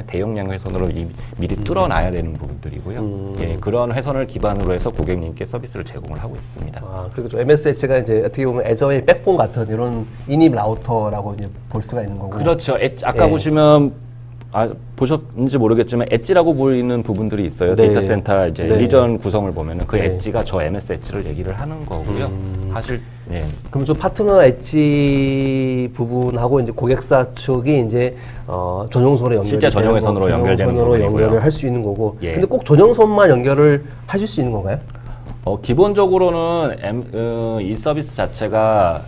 대용량 회선으로 미리 뚫어놔야 되는 부분들이고요. 그런 회선을 기반으로 해서 고객님께 서비스를 제공을 하고 있습니다. 그리고 좀 MS 엣지가 이제 어떻게 보면 애저의 백본 같은 이런 인입 라우터라고 이제 볼 수가 있는 거고. 그렇죠. 아까 보시면 보셨는지 모르겠지만 엣지라고 보이는 부분들이 있어요. 네. 데이터 센터 이제 네. 리전 구성을 보면은 그 네. 엣지가 저 MS 엣지를 얘기를 하는 거고요. 사실 그럼 좀 파트너 엣지 부분하고 이제 고객사 측이 이제 전용선으로 연결 실제 전용선으로 연결되는 부분이고요. 연결을 할 수 있는 거고. 예. 근데 꼭 전용선만 연결을 하실 수 있는 건가요? 기본적으로는 이 서비스 자체가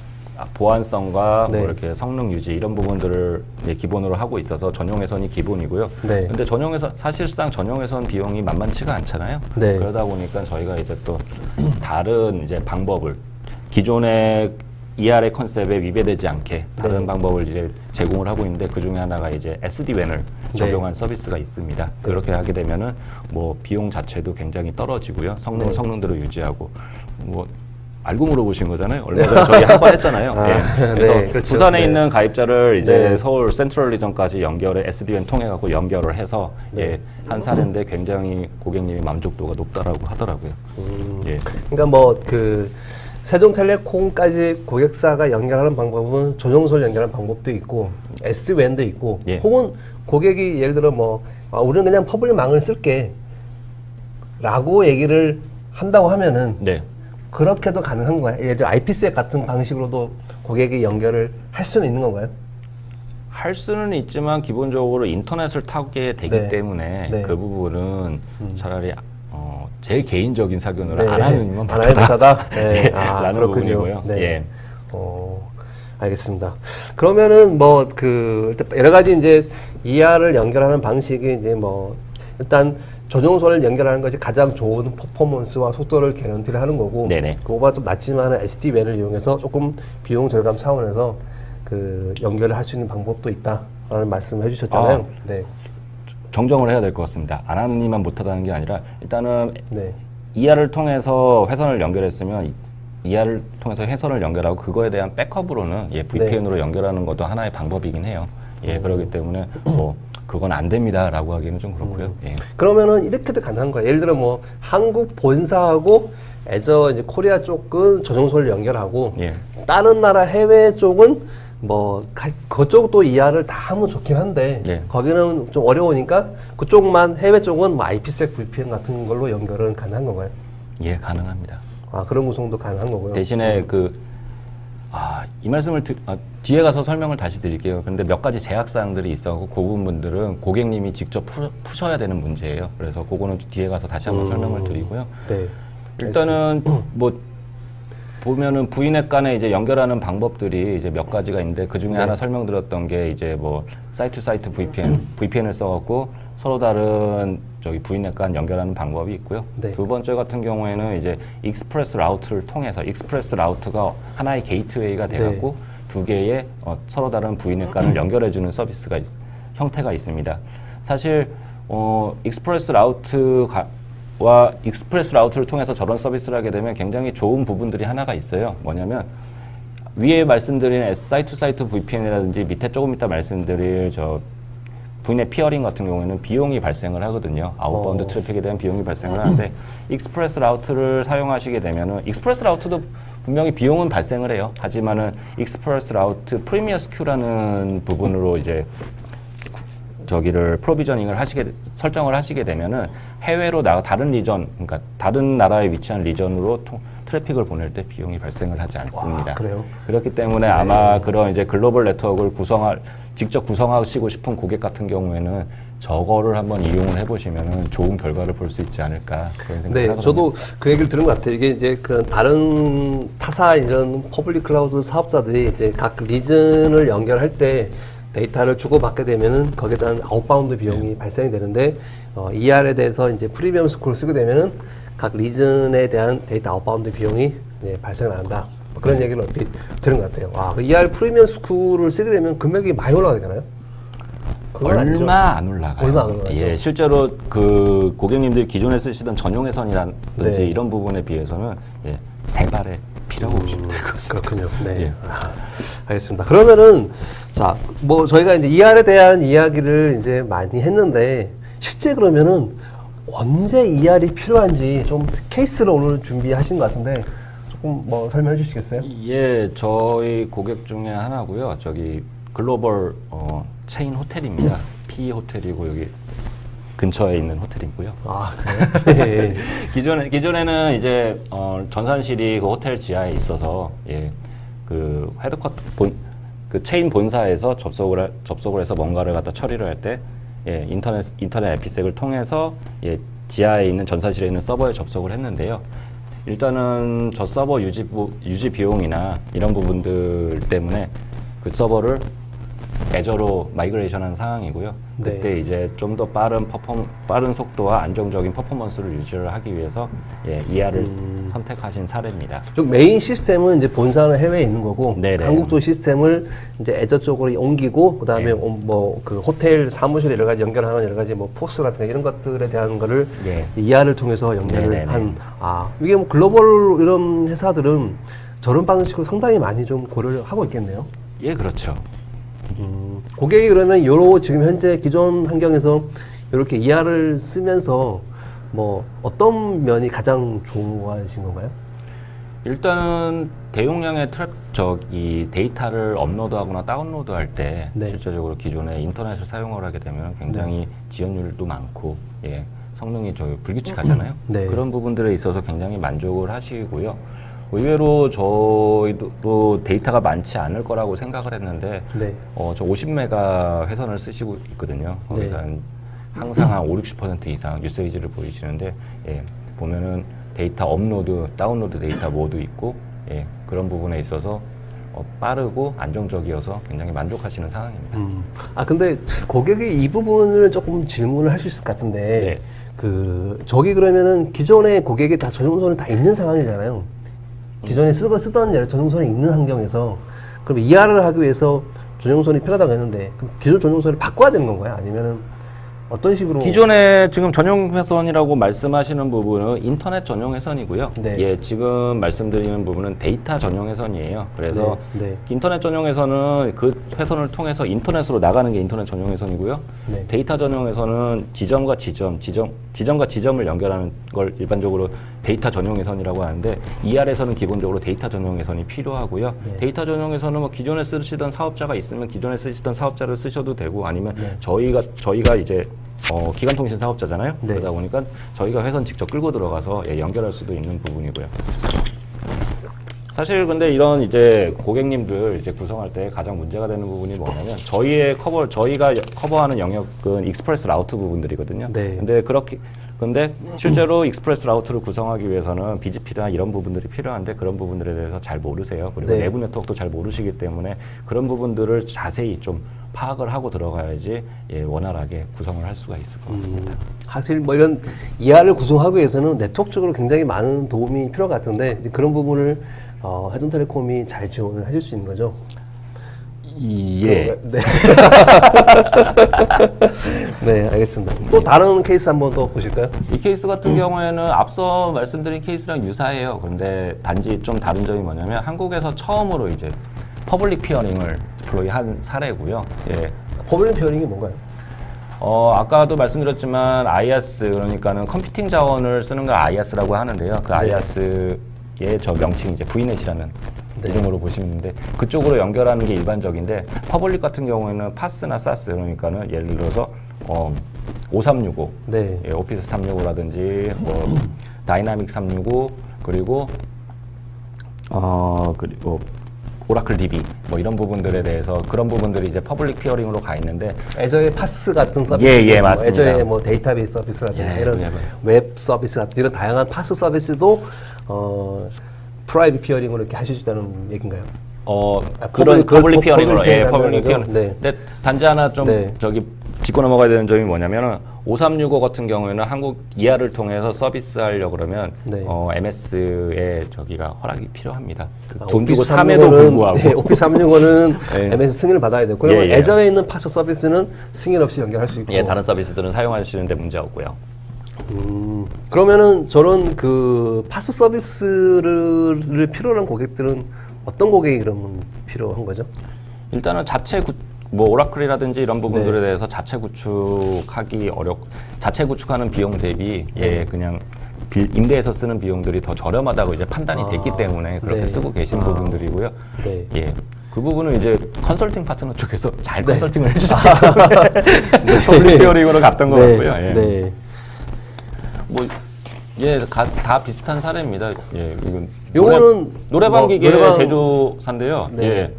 보안성과 네. 이렇게 성능 유지 이런 부분들을 기본으로 하고 있어서 전용 회선이 기본이고요. 네. 근데 사실상 전용 회선 비용이 만만치가 않잖아요. 네. 그러다 보니까 저희가 이제 또 다른 이제 방법을 기존의 ER의 컨셉에 위배되지 않게 다른 네. 방법을 이제 제공을 하고 있는데 그 중에 하나가 이제 SD-WAN을 적용한 서비스가 있습니다. 그렇게 하게 되면은 비용 자체도 굉장히 떨어지고요. 성능은 성능대로 유지하고 알고 물어보신 거잖아요. 얼마 전에 저희 한 번 했잖아요. 그래서 네, 그렇죠. 부산에 네. 있는 가입자를 이제 네. 서울 센트럴 리전까지 SD-WAN 통해 갖고 연결을 해서 한 사례인데 굉장히 고객님이 만족도가 높다라고 하더라고요. 그러니까 세종텔레콤까지 고객사가 연결하는 방법은 전용선을 연결하는 방법도 있고 SD-WAN도 있고 혹은 고객이 예를 들어 우리는 그냥 퍼블릭 망을 쓸게 라고 얘기를 한다고 하면은 그렇게도 가능한 거예요? 예를 들어 IPsec 같은 방식으로도 고객이 연결을 할 수는 있는 건가요? 할 수는 있지만 기본적으로 인터넷을 타게 되기 때문에 그 부분은 차라리 제일 개인적인 사견으로 안 하는 이만 못하다. 라는 부분이고요. 알겠습니다. 그러면은 여러 가지 이제 ER을 연결하는 방식이 이제 일단 전용선을 연결하는 것이 가장 좋은 퍼포먼스와 속도를 개런티를 하는 거고, 그거보다 좀 낮지만 SD-WAN을 이용해서 조금 비용 절감 차원에서 연결을 할 수 있는 방법도 있다라는 말씀을 해주셨잖아요. 정정을 해야 될 것 같습니다. 안 하는 이만 못하다는 게 아니라 일단은 ER을 통해서 회선을 연결했으면 ER을 통해서 회선을 연결하고 그거에 대한 백업으로는 VPN으로 연결하는 것도 하나의 방법이긴 해요. 그렇기 때문에 그건 안 됩니다라고 하기는 좀 그렇고요. 그러면은 이렇게도 가능한 거예요. 예를 들어 한국 본사하고 이제 코리아 쪽은 전용선을 연결하고 다른 나라 해외 쪽은 그쪽도 ER을 다 하면 좋긴 한데 거기는 좀 어려우니까 그쪽만 해외 쪽은 IPsec VPN 같은 걸로 연결은 가능한 건가요? 가능합니다. 그런 구성도 가능한 거고요. 대신에 이 말씀을 뒤에 가서 설명을 다시 드릴게요. 그런데 몇 가지 제약사항들이 있어서 그 부분들은 고객님이 직접 푸셔야 되는 문제예요. 그래서 그거는 뒤에 가서 다시 한번 설명을 드리고요. 일단은 보면은 V넷 간에 이제 연결하는 방법들이 이제 몇 가지가 있는데 그 중에 네. 하나 설명드렸던 게 이제 뭐 사이트 사이트 VPN을 써갖고 서로 다른 저기 V넷 간 연결하는 방법이 있고요. 네. 두 번째 같은 경우에는 이제 익스프레스 라우트를 통해서 익스프레스 라우트가 하나의 게이트웨이가 돼갖고 두 개의 서로 다른 V넷 간을 연결해주는 서비스가 형태가 있습니다. 사실 익스프레스 라우트를 통해서 저런 서비스를 하게 되면 굉장히 좋은 부분들이 하나가 있어요. 뭐냐면 위에 말씀드린 사이트 사이트 VPN이라든지 밑에 조금 이따 말씀드릴 저 V넷 피어링 같은 경우에는 비용이 발생을 하거든요. 아웃바운드 트래픽에 대한 비용이 발생을 하는데 익스프레스 라우트를 사용하시게 되면은 익스프레스 라우트도 분명히 비용은 발생을 해요. 하지만은 익스프레스 라우트 프리미어 스큐라는 부분으로 이제 저기를 프로비저닝을 설정을 하시게 되면은 해외로 다른 리전, 그러니까 다른 나라에 위치한 리전으로 트래픽을 보낼 때 비용이 발생을 하지 않습니다. 와, 그래요? 그렇기 때문에 아마 그런 이제 글로벌 네트워크를 직접 구성하시고 싶은 고객 같은 경우에는 저거를 한번 이용을 해보시면은 좋은 결과를 볼 수 있지 않을까 그런 생각을 네, 하거든요. 저도 그 얘기를 들은 것 같아요. 이게 이제 그 다른 타사 이런 퍼블릭 클라우드 사업자들이 이제 각 리전을 연결할 때 데이터를 주고받게 되면은 거기에 대한 아웃바운드 비용이 발생이 되는데 ER에 대해서 이제 프리미엄 스코어를 쓰게 되면은 각 리전에 대한 데이터 아웃바운드 비용이 발생을 안 한다. 뭐 그런 얘기를 어떻게 들은 것 같아요. 와, 그 ER 프리미엄 스코어를 쓰게 되면 금액이 많이 올라가게 되나요? 그건 아니죠? 얼마 안 올라가요. 얼마 안 올라가죠? 예, 실제로 그 고객님들 기존에 쓰시던 전용 회선이라든지 네. 이런 부분에 비해서는 예, 세 발의 피라고 보시면 될 것 같습니다. 그렇군요. 네. 예. 알겠습니다. 그러면은, 자, 뭐, 저희가 이제 ER에 대한 이야기를 이제 많이 했는데, 실제 그러면은 언제 ER이 필요한지 좀 케이스를 오늘 준비하신 것 같은데, 조금 뭐 설명해 주시겠어요? 예, 저희 고객 중에 하나고요. 저기 글로벌 체인 호텔입니다. P 호텔이고 여기 근처에 있는 호텔이고요. 아, 그래요? 네. 기존에는 이제 전산실이 그 호텔 지하에 있어서 예, 그 그 체인 본사에서 접속을 해서 뭔가를 갖다 처리를 할 때 예, 인터넷 에피색을 통해서 예, 지하에 있는 전산실에 있는 서버에 접속을 했는데요. 일단은 저 서버 유지 비용이나 이런 부분들 때문에 그 서버를 애저로 마이그레이션한 상황이고요. 네. 그때 이제 좀 더 빠른 속도와 안정적인 퍼포먼스를 유지를 하기 위해서 예, ER을 선택하신 사례입니다. 좀 메인 시스템은 이제 본사는 해외에 있는 거고, 네네. 한국 쪽 시스템을 이제 애저 쪽으로 옮기고, 그 다음에 네. 뭐 그 호텔 사무실 여러 가지 연결하는 여러 가지 뭐 포스 같은 거 이런 것들에 대한 거를 네. ER을 통해서 연결을 네네네. 이게 뭐 글로벌 이런 회사들은 저런 방식으로 상당히 많이 좀 고려를 하고 있겠네요. 예, 그렇죠. 고객이 그러면 지금 현재 기존 환경에서 이렇게 ER을 쓰면서 뭐 어떤 면이 가장 좋아하신 건가요? 일단은 대용량의 데이터를 업로드하거나 다운로드할 때 네. 실제적으로 기존에 인터넷을 사용을 하게 되면 굉장히 지연율도 많고 예, 성능이 불규칙하잖아요. 네. 그런 부분들에 있어서 굉장히 만족을 하시고요. 의외로 저희도 데이터가 많지 않을 거라고 생각을 했는데 네. 저 50메가 회선을 쓰시고 있거든요. 거기서 네. 항상 한 5-60% 이상 유세이지를 보이시는데 예, 보면은 데이터 업로드, 다운로드 데이터 모두 있고 예, 그런 부분에 있어서 빠르고 안정적이어서 굉장히 만족하시는 상황입니다. 근데 고객이 이 부분을 조금 질문을 할 수 있을 것 같은데, 네. 저기 그러면은 기존에 고객이 다 전용선이 다 있는 상황이잖아요. 기존에 쓰던 전용선이 있는 환경에서, 그럼 ER을 하기 위해서 전용선이 필요하다고 했는데, 그럼 기존 전용선을 바꿔야 되는 건가요? 아니면은 어떤 식으로? 기존에 지금 전용 회선이라고 말씀하시는 부분은 인터넷 전용 회선이고요. 네. 예, 지금 말씀드리는 부분은 데이터 전용 회선이에요. 그래서 네. 인터넷 전용 회선은 그 회선을 통해서 인터넷으로 나가는 게 인터넷 전용 회선이고요. 네. 데이터 전용 회선은 지점과 지점을 연결하는 걸 일반적으로 데이터 전용 회선이라고 하는데 ER에서는 기본적으로 데이터 전용 회선이 필요하고요. 네. 데이터 전용 회선은 뭐 기존에 쓰시던 사업자가 있으면 기존에 쓰시던 사업자를 쓰셔도 되고 아니면 네. 저희가 이제 기간통신 사업자잖아요. 네. 그러다 보니까 저희가 회선 직접 끌고 들어가서 예, 연결할 수도 있는 부분이고요. 사실 근데 이런 이제 고객님들 이제 구성할 때 가장 문제가 되는 부분이 뭐냐면 저희가 커버하는 영역은 익스프레스 라우트 부분들이거든요. 네. 근데 근데 실제로 익스프레스 라우트를 구성하기 위해서는 BGP나 이런 부분들이 필요한데 그런 부분들에 대해서 잘 모르세요. 그리고 네. 내부 네트워크도 잘 모르시기 때문에 그런 부분들을 자세히 좀 파악을 하고 들어가야지 예, 원활하게 구성을 할 수가 있을 것 같습니다. 사실 뭐 이런 이하를 구성하기 위해서는 네트워크적으로 굉장히 많은 도움이 필요 같은데 이제 그런 부분을 해동텔레콤이 잘 지원을 해줄 수 있는 거죠. 예. 네. 네, 알겠습니다. 또 다른 케이스 한번 더 보실까요? 이 케이스 같은 경우에는 앞서 말씀드린 케이스랑 유사해요. 그런데 단지 좀 다른 점이 뭐냐면 한국에서 처음으로 이제 퍼블릭 피어링을 디플로이한 사례고요. 예. 퍼블릭 피어링이 뭔가요? 아까도 말씀드렸지만 IaaS 그러니까는 컴퓨팅 자원을 쓰는 걸 IaaS라고 하는데요. 그 IaaS의 저 명칭이 이제 VNet이라는 이름으로 보시면 되는데 그쪽으로 연결하는 게 일반적인데 퍼블릭 같은 경우에는 파스나 사스 그러니까는 예를 들어서 5365 네. 예, 오피스 365라든지 뭐 다이나믹 365 그리고 그리고 오라클 DB 뭐 이런 부분들에 대해서 그런 부분들이 이제 퍼블릭 피어링으로 가 있는데 애저의 파스 같은 서비스, 예, 맞습니다. 애저의 뭐 데이터베이스 서비스 같은 예, 이런 예, 웹 서비스 같은 이런 다양한 파스 서비스도 프라이빗 피어링으로 이렇게 하실 수 있다는 얘기인가요? 그런 퍼블릭 피어링으로 예, 퍼블릭 퍼블릭 피어링. 네. 근데 단지 하나 좀 네. 저기 짚고 넘어가야 되는 점이 뭐냐면은 5365 같은 경우에는 한국 이하를 통해서 서비스하려고 그러면 네. MS의 저기가 허락이 필요합니다. 돈 주고 오피스 삼에도 365는 불구하고 네, 오피스 365는 네. MS 승인을 받아야 되고 그러면 예, 예. 애저에 있는 파스 서비스는 승인 없이 연결할 수 있고 예, 다른 서비스들은 사용하시는데 문제 없고요. 그러면은 저런 그 파스 서비스를 필요로 한 고객들은 어떤 고객이 그러면 필요한 거죠? 일단은 뭐 오라클이라든지 이런 부분들에 네. 대해서 자체 구축하는 비용 대비 예, 그냥 임대해서 쓰는 비용들이 더 저렴하다고 이제 판단이 됐기 때문에 그렇게 네. 쓰고 계신 부분들이고요. 네. 예. 그 부분은 이제 컨설팅 파트너 쪽에서 잘 네. 컨설팅을 해주셨기 때문에 퍼블릭 피어링으로 갔던 것 같고요. 예. 네. 뭐, 예, 다 비슷한 사례입니다. 예, 이건 요거는 노래방 뭐 기계 노래방- 제조사인데요. 네. 예.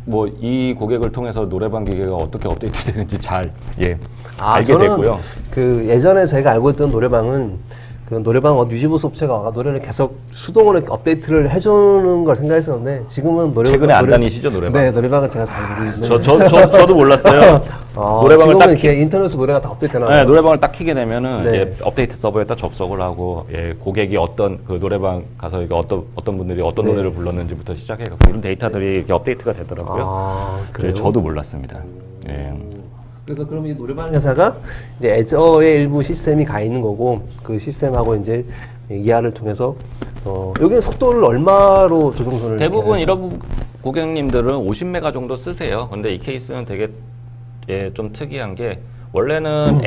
뭐 이 고객을 통해서 노래방 기계가 어떻게 업데이트되는지 잘 알게 저는 됐고요. 그 예전에 저희가 알고 있던 노래방은 그 노래방 뉴지보스 업체가 와가 노래를 계속 수동으로 이렇게 업데이트를 해주는 걸 생각했었는데 지금은 최근에 안 다니시죠, 노래방? 네, 노래방은 제가 잘 모르겠는데 저도 몰랐어요. 노래방을 지금은 딱 이렇게 인터넷으로 노래가 다 업데이트되나 네, 노래방을 딱 키게 되면은 네. 예, 업데이트 서버에다 접속을 하고 예, 고객이 어떤 그 노래방 가서 이게 어떤 분들이 어떤 네. 노래를 불렀는지부터 시작해서 이런 데이터들이 이렇게 업데이트가 되더라고요. 그래요? 저도 몰랐습니다. 예. 그래서 그럼 이 노래방 회사가 이제 애저의 일부 시스템이 가 있는 거고 그 시스템하고 이제 이하를 통해서 여기는 속도를 얼마로 조정선을 대부분 이렇게 이런 고객님들은 50메가 정도 쓰세요. 근데 이 케이스는 되게 좀 특이한 게 원래는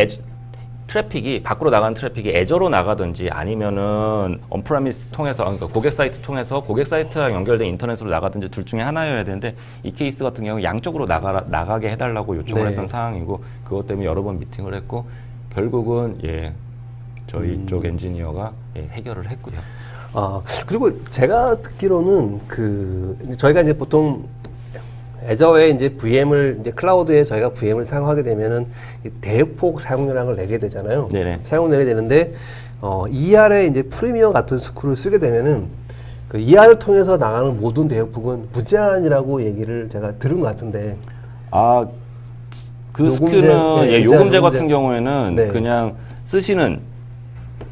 트래픽이 밖으로 나가는 트래픽이 애저로 나가든지 아니면은 언프라미스 통해서 그러니까 고객 사이트 통해서 고객 사이트랑 연결된 인터넷으로 나가든지 둘 중에 하나여야 되는데 이 케이스 같은 경우 양쪽으로 나가게 해달라고 요청을 네. 했던 상황이고 그것 때문에 여러 번 미팅을 했고 결국은 저희 쪽 엔지니어가 해결을 했고요. 그리고 제가 듣기로는 저희가 이제 보통 애저에 이제 VM을 이제 클라우드에 저희가 VM을 사용하게 되면은 이 대폭 사용량을 내게 되잖아요. 네네. 사용을 내게 되는데 ER에 이제 프리미엄 같은 스크를 쓰게 되면은 그 ER을 통해서 나가는 모든 대폭은 무제한이라고 얘기를 제가 들은 것 같은데. 그 요금제, 스크는 네, 요금제 요금제. 같은 경우에는 네. 그냥 쓰시는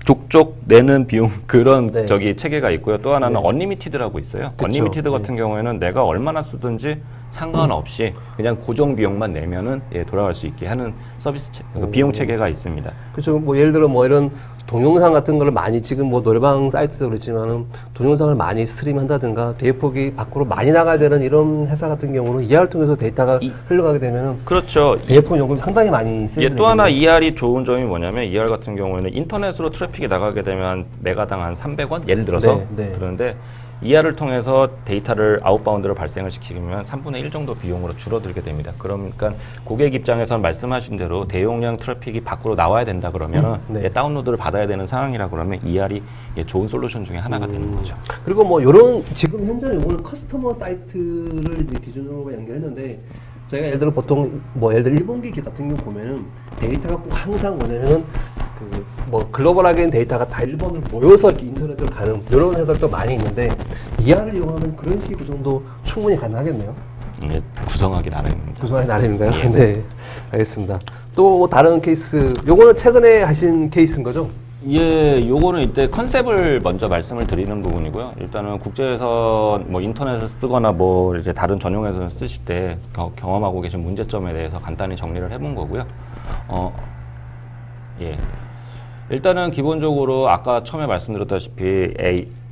족족 내는 비용 그런 네. 저기 체계가 있고요. 또 하나는 네. 언리미티드라고 있어요. 그쵸. 언리미티드 네. 같은 경우에는 내가 얼마나 쓰든지 상관없이 그냥 고정 비용만 내면은 돌아갈 수 있게 하는 서비스 그 비용 체계가 있습니다. 그렇죠. 뭐 예를 들어 뭐 이런 동영상 같은 걸 많이 지금 뭐 노래방 사이트도 그렇지만은 동영상을 많이 스트림한다든가 대폭이 밖으로 많이 나가야 되는 이런 회사 같은 경우는 ER을 통해서 데이터가 흘러가게 되면은 그렇죠. 대폭 요금이 상당히 많이 세게 또 하나 ER이 좋은 점이 뭐냐면 ER 같은 경우에는 인터넷으로 트래픽이 나가게 되면 메가당 한 300원 예를 들어서 네. 그런데 ER을 통해서 데이터를 아웃바운드를 발생을 시키면 3분의 1 정도 비용으로 줄어들게 됩니다. 그러니까 고객 입장에서는 말씀하신 대로 대용량 트래픽이 밖으로 나와야 된다 그러면 네. 다운로드를 받아야 되는 상황이라 그러면 ER이 좋은 솔루션 중에 하나가 되는 거죠. 그리고 뭐 요런 지금 현재는 요거는 커스터머 사이트를 이제 기준으로 연결했는데 저희가 예를 들어 보통 뭐 예를 들어 일본 기기 같은 경우 보면은 데이터가 꼭 항상 뭐냐면 뭐 글로벌하게 데이터가 다 일본을 모여서 이렇게 인터넷으로 가는 이런 해설도 많이 있는데 ER을 이용하는 그런 식의 구성도 충분히 가능하겠네요. 예, 구성하기 나름입니다. 구성하기 나름인가요? 예. 네, 알겠습니다. 또 다른 케이스, 요거는 최근에 하신 케이스인 거죠? 예, 요거는 이때 컨셉을 먼저 말씀을 드리는 부분이고요. 일단은 국제에서 뭐 인터넷을 쓰거나 뭐 이제 다른 전용 회선을 쓰실 때 경험하고 계신 문제점에 대해서 간단히 정리를 해본 거고요. 예. 일단은 기본적으로 아까 처음에 말씀드렸다시피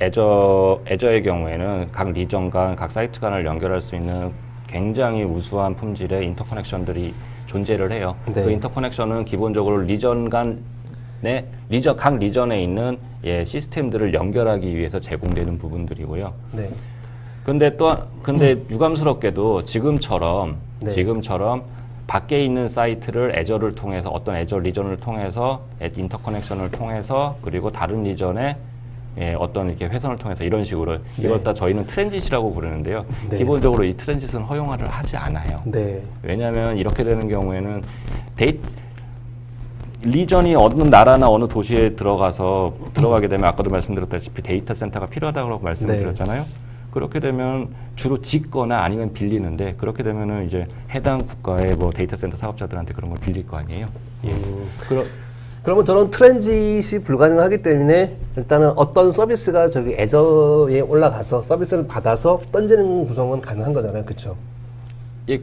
애저의 경우에는 각 리전 간, 각 사이트 간을 연결할 수 있는 굉장히 우수한 품질의 인터커넥션들이 존재를 해요. 네. 그 인터커넥션은 기본적으로 리전 간의 각 리전에 있는 시스템들을 연결하기 위해서 제공되는 부분들이고요. 네. 근데 유감스럽게도 지금처럼 밖에 있는 사이트를 애저를 통해서 어떤 애저 리전을 통해서 인터커넥션을 통해서 그리고 다른 리전에 어떤 이렇게 회선을 통해서 이런 식으로 이걸 다 저희는 트랜짓이라고 부르는데요. 네. 기본적으로 이 트랜짓은 허용화를 하지 않아요. 네. 왜냐하면 이렇게 되는 경우에는 리전이 어느 나라나 어느 도시에 들어가게 되면 아까도 말씀드렸다시피 데이터 센터가 필요하다고 말씀을 네. 드렸잖아요. 그렇게 되면 주로 짓거나 아니면 빌리는데 그렇게 되면은 이제 해당 국가의 뭐 데이터 센터 사업자들한테 그런 걸 빌릴 거 아니에요. 예. 그러면 저런 트랜짓이 불가능하기 때문에 일단은 어떤 서비스가 저기 애저에 올라가서 서비스를 받아서 던지는 구성은 가능한 거잖아요. 그렇죠? 예.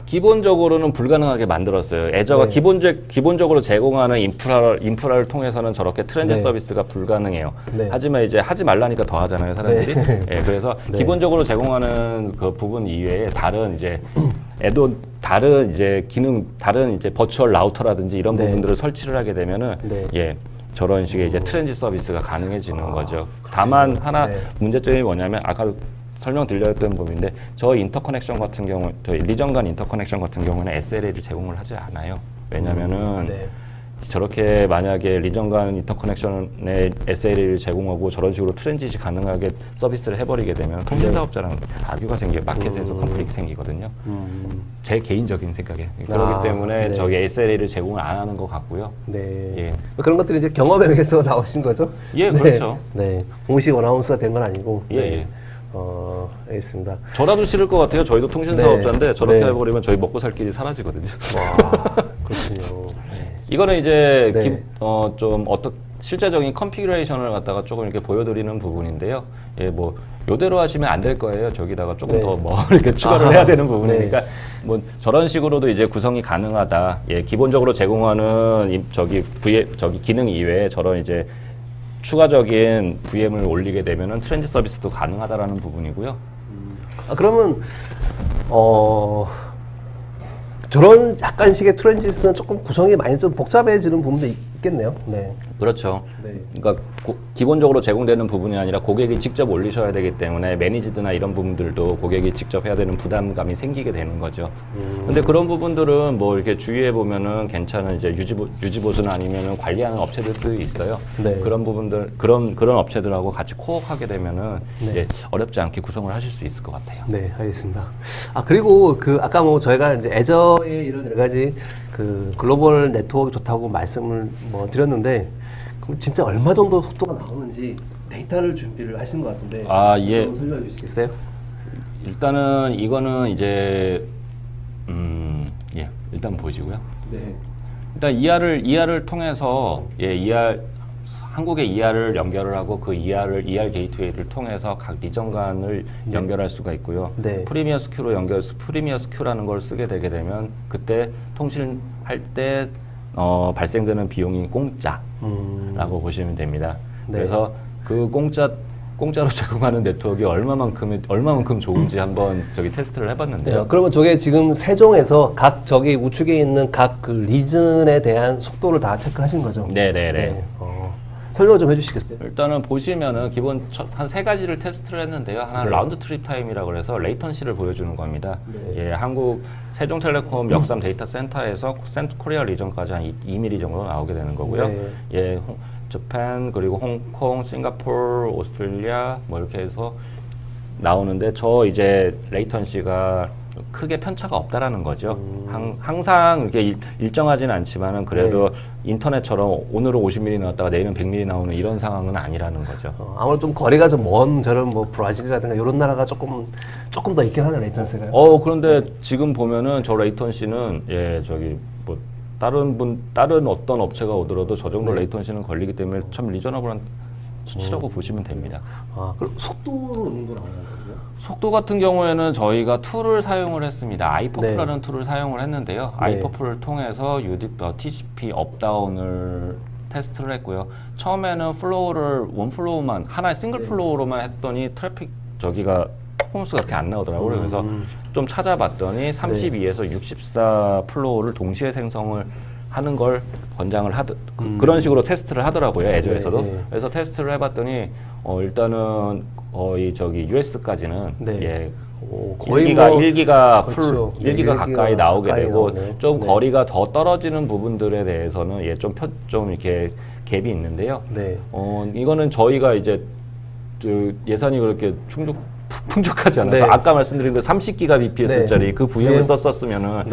기본적으로는 불가능하게 만들었어요. 애저가 네. 기본적으로 제공하는 인프라를 통해서는 저렇게 트랜짓 네. 서비스가 불가능해요. 네. 하지만 이제 하지 말라니까 더 하잖아요, 사람들이. 네. 예, 그래서 네. 기본적으로 제공하는 그 부분 이외에 다른 이제 다른 이제 버추얼 라우터라든지 이런 네. 부분들을 설치를 하게 되면은 네. 저런 식의 이제 트랜짓 서비스가 가능해지는 거죠. 다만 하나 네. 문제점이 뭐냐면 아까 설명드렸던 부분인데 저 인터커넥션 같은 경우, 저희 리전 간 인터커넥션 같은 경우는 SLA를 제공을 하지 않아요. 왜냐면은 네. 저렇게 만약에 리전 간 인터커넥션에 SLA를 제공하고 저런 식으로 트랜짓이 가능하게 서비스를 해버리게 되면 통신 사업자랑 악유가 생겨 마켓에서 컨플릭트 생기거든요. 제 개인적인 생각에 그렇기 때문에 네. 저기 SLA를 제공을 안 하는 것 같고요. 네. 예. 그런 것들이 이제 경험에 의해서 나오신 거죠? 예, 네. 그렇죠. 네. 공식 어나운서가 된 건 아니고. 예, 네. 예. 알겠습니다. 저라도 싫을 것 같아요. 저희도 통신 네. 사업자인데 저렇게 네. 해버리면 저희 먹고 살 길이 사라지거든요. 와, 그렇군요. 네. 이거는 이제 네. 좀 실제적인 컨피그레이션을 갖다가 조금 이렇게 보여드리는 부분인데요. 예, 뭐 요대로 하시면 안 될 거예요. 저기다가 조금 네. 더 뭐 이렇게 추가를 해야 되는 부분이니까 네. 뭐 저런 식으로도 이제 구성이 가능하다. 예, 기본적으로 제공하는 저기 기능 이외에 저런 이제 추가적인 VM을 올리게 되면은 트랜짓 서비스도 가능하다라는 부분이고요. 그러면 저런 약간씩의 트랜짓은 조금 구성이 많이 좀 복잡해지는 부분도 있겠네요. 네. 그렇죠. 네. 그러니까 기본적으로 제공되는 부분이 아니라 고객이 직접 올리셔야 되기 때문에 매니지드나 이런 부분들도 고객이 직접 해야 되는 부담감이 생기게 되는 거죠. 근데 그런 부분들은 뭐 이렇게 주위에 보면은 괜찮은 이제 유지 보수나 아니면은 관리하는 업체들도 있어요. 네. 그런 부분들 그런 업체들하고 같이 코업하게 되면은 네. 이제 어렵지 않게 구성을 하실 수 있을 것 같아요. 네, 알겠습니다. 그리고 아까 뭐 저희가 이제 애저의 이런 여러 가지 그 글로벌 네트워크 좋다고 말씀을 뭐 드렸는데, 그럼 진짜 얼마 정도 속도가 나오는지 데이터를 준비를 하신 것 같은데. 예. 좀 설명해 주시겠어요? 일단은 이거는 이제 일단 보시고요. 네. 일단 ER을 통해서 한국의 ER을 연결을 하고 그 ER 게이트웨이를 통해서 각 리전 간을 연결할 수가 있고요. 네. 프리미어 스큐라는 걸 쓰게 되게 되면 그때 통신할 때 발생되는 비용이 공짜라고 보시면 됩니다. 네. 그래서 그 공짜로 제공하는 네트워크가 얼마만큼 좋은지 한번 테스트를 해봤는데요. 네, 그러면 저게 지금 세종에서 각 저기 우측에 있는 각 그 리전에 대한 속도를 다 체크하신 거죠? 네네네. 네. 설명 좀 해주시겠어요? 일단은 보시면은 기본 한 세 가지를 테스트를 했는데요. 하나는 네. 라운드 트립 타임이라고 해서 레이턴시를 보여주는 겁니다. 네. 예, 한국 세종텔레콤 역삼 데이터 센터에서 코리아 리전까지 한 2mm 정도 나오게 되는 거고요. 네. 예, 재팬 그리고 홍콩, 싱가포르, 오스트레일리아 뭐 이렇게 해서 나오는데 저 이제 레이턴시가 크게 편차가 없다라는 거죠. 항상 이렇게 일정하지는 않지만은 그래도 인터넷처럼 오늘은 50mm 나왔다가 내일은 100mm 나오는 이런 상황은 아니라는 거죠. 아무래도 좀 거리가 좀 먼 저런 뭐 브라질이라든가 이런 나라가 조금 더 있긴 하는 레이턴스가. 그런데 지금 보면은 저 레이턴시는 저기 뭐 다른 어떤 업체가 오더라도 저 정도 레이턴시는 걸리기 때문에 참 리저너블한 수치라고 보시면 됩니다. 그럼 속도는 어느 정도 나오는 거죠? 속도 같은 경우에는 저희가 툴을 사용을 했습니다. 아이퍼프라는 툴을 사용을 했는데요. 아이퍼프를 통해서 TCP 업다운을 테스트를 했고요. 처음에는 플로우를 원플로우만 하나의 싱글 플로우로만 했더니 트래픽 저기가 퍼포먼스가 그렇게 안 나오더라고요. 그래서 좀 찾아봤더니 32에서 64 플로우를 동시에 생성을 하는 걸 권장을 그런 식으로 테스트를 하더라고요. 애저에서도. 그래서 테스트를 해봤더니 일단은 거의 저기 US까지는 거의 1기가 그렇죠. 1기가 가까이 나오게 되고 나오네요. 좀 거리가 더 떨어지는 부분들에 대해서는 좀 이렇게 갭이 있는데요. 이거는 저희가 이제 예산이 그렇게 풍족하지 않아서 아까 말씀드린 그 30기가 BPS짜리 그 VM을 썼었으면은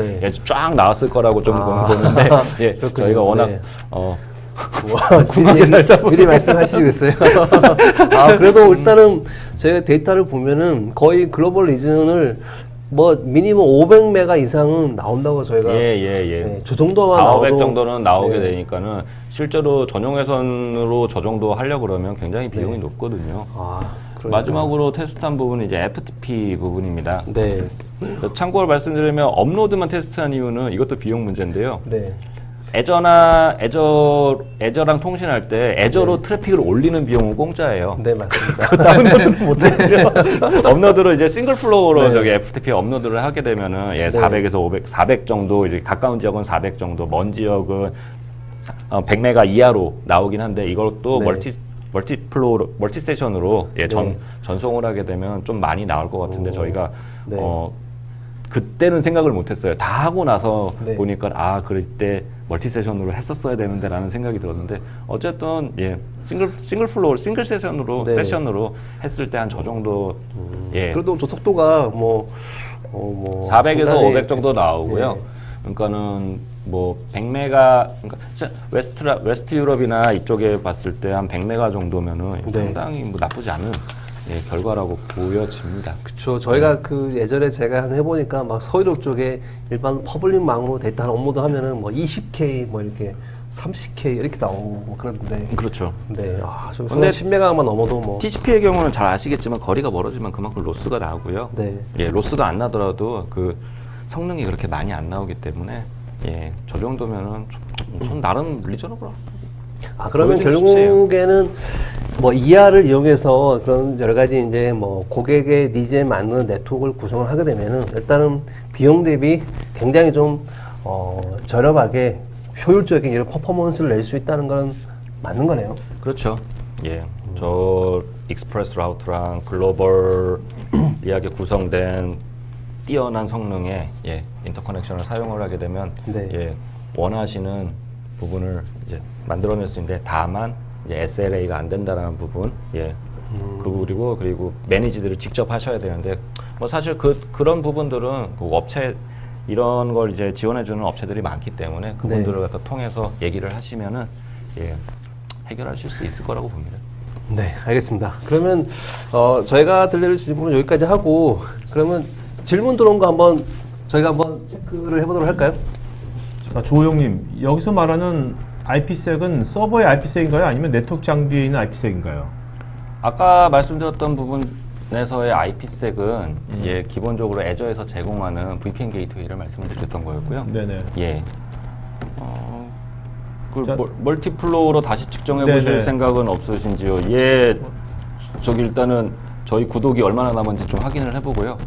쫙 나왔을 거라고 좀 보는데 저희가 워낙 미리 말씀하시겠어요. 그래도 일단은 제가 데이터를 보면은 거의 글로벌 리즌을 뭐 미니멈 500메가 이상은 나온다고 저희가 저 정도만 400 나와도 정도는 나오게 되니까는 실제로 전용 회선으로 저 정도 하려고 그러면 굉장히 비용이 높거든요. 그러니까. 마지막으로 테스트한 부분은 이제 FTP 부분입니다. 참고로 말씀드리면 업로드만 테스트한 이유는 이것도 비용 문제인데요. 애저랑 통신할 때 애저로 트래픽을 올리는 비용은 공짜예요. 맞습니다. 다운로드는 못해요. 업로드로 이제 싱글 플로우로 저기 FTP 업로드를 하게 되면은 400에서 500, 400 정도 이제 가까운 지역은 400 정도, 먼 지역은 100메가 이하로 나오긴 한데 이것도 멀티 세션으로 전송을 하게 되면 좀 많이 나올 것 같은데 저희가 그때는 생각을 못했어요. 다 하고 나서 보니까 그럴 때 멀티 세션으로 했었어야 되는데 라는 생각이 들었는데 어쨌든 싱글 세션으로 했을 때 한 저 정도 그래도 저 속도가 400에서 500 정도 나오고요. 그러니까는 뭐 100메가 웨스트 유럽이나 이쪽에 봤을 때 한 100메가 정도면은 상당히 뭐 나쁘지 않은 결과라고 보여집니다. 그렇죠. 저희가 그 예전에 제가 해보니까 막 서유럽 쪽에 일반 퍼블릭망으로 데이터 하나 업로드 하면은 뭐 20K 뭐 이렇게 30K 이렇게 나오고 뭐 그러던데. 그렇죠. 근데 10메가만 넘어도 뭐 TCP의 경우는 잘 아시겠지만 거리가 멀어지면 그만큼 로스가 나오고요. 로스가 안 나더라도 그 성능이 그렇게 많이 안 나오기 때문에 저 정도면은 좀 나름 리저너블. 그러면 결국에는 뭐 ER을 이용해서 그런 여러 가지 이제 뭐 고객의 니즈에 맞는 네트워크를 구성을 하게 되면은 일단은 비용 대비 굉장히 좀 저렴하게 효율적인 이런 퍼포먼스를 낼 수 있다는 건 맞는 거네요. 그렇죠. 저 익스프레스 라우터랑 글로벌 이하게 구성된 뛰어난 성능의 인터커넥션을 사용을 하게 되면 원하시는 부분을 이제 만들어낼 수 있는데 다만 이제 SLA가 안 된다는 부분, 그리고 매니지들을 직접 하셔야 되는데 뭐 사실 그런 부분들은 그 업체 이런 걸 이제 지원해주는 업체들이 많기 때문에 그분들을 갖다 통해서 얘기를 하시면은 해결하실 수 있을 거라고 봅니다. 알겠습니다. 그러면 저희가 들려드릴 질문은 여기까지 하고 그러면 질문 들어온 거 저희가 한번 체크를 해보도록 할까요? 자, 조호영님, 여기서 말하는 IPsek은 서버의 IPsek인가요? 아니면 네트워크 장비에 있는 IPsek인가요? 아까 말씀드렸던 부분에서의 IPsek은 기본적으로 애저에서 제공하는 VPN 게이트웨이를 말씀을 드렸던 거였고요. 멀티플로우로 다시 측정해 보실 생각은 없으신지요? 저기 일단은 저희 구독이 얼마나 남았는지 좀 확인을 해보고요.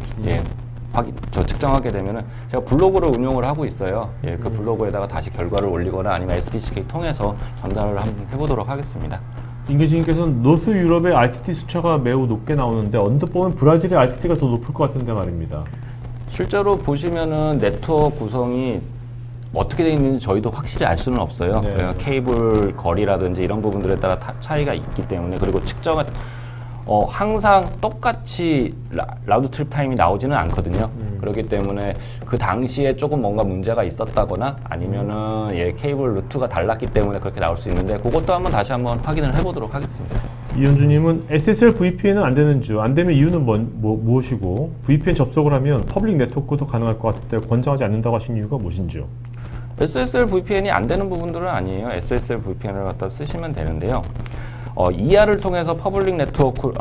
측정하게 되면은 제가 블로그를 운영을 하고 있어요. 그 블로그에다가 다시 결과를 올리거나 아니면 SPCK 통해서 전달을 한번 해보도록 하겠습니다. 임계진님께서는 노스 유럽의 RTT 수치가 매우 높게 나오는데 언뜻 보면 브라질의 RTT가 더 높을 것 같은데 말입니다. 실제로 보시면은 네트워크 구성이 어떻게 되어 있는지 저희도 확실히 알 수는 없어요. 그러니까 케이블 거리라든지 이런 부분들에 따라 차이가 있기 때문에 그리고 측정은 항상 똑같이 라우드 트립 타임이 나오지는 않거든요. 그렇기 때문에 그 당시에 조금 뭔가 문제가 있었다거나 아니면은 케이블 루트가 달랐기 때문에 그렇게 나올 수 있는데 그것도 다시 한번 확인을 해보도록 하겠습니다. 이현주님은 SSL VPN은 안 되는지, 안 되면 이유는 무엇이고, VPN 접속을 하면 퍼블릭 네트워크도 가능할 것 같은데 권장하지 않는다고 하신 이유가 무엇인지요? SSL VPN이 안 되는 부분들은 아니에요. SSL VPN을 갖다 쓰시면 되는데요. ER을 통해서 퍼블릭 네트워크,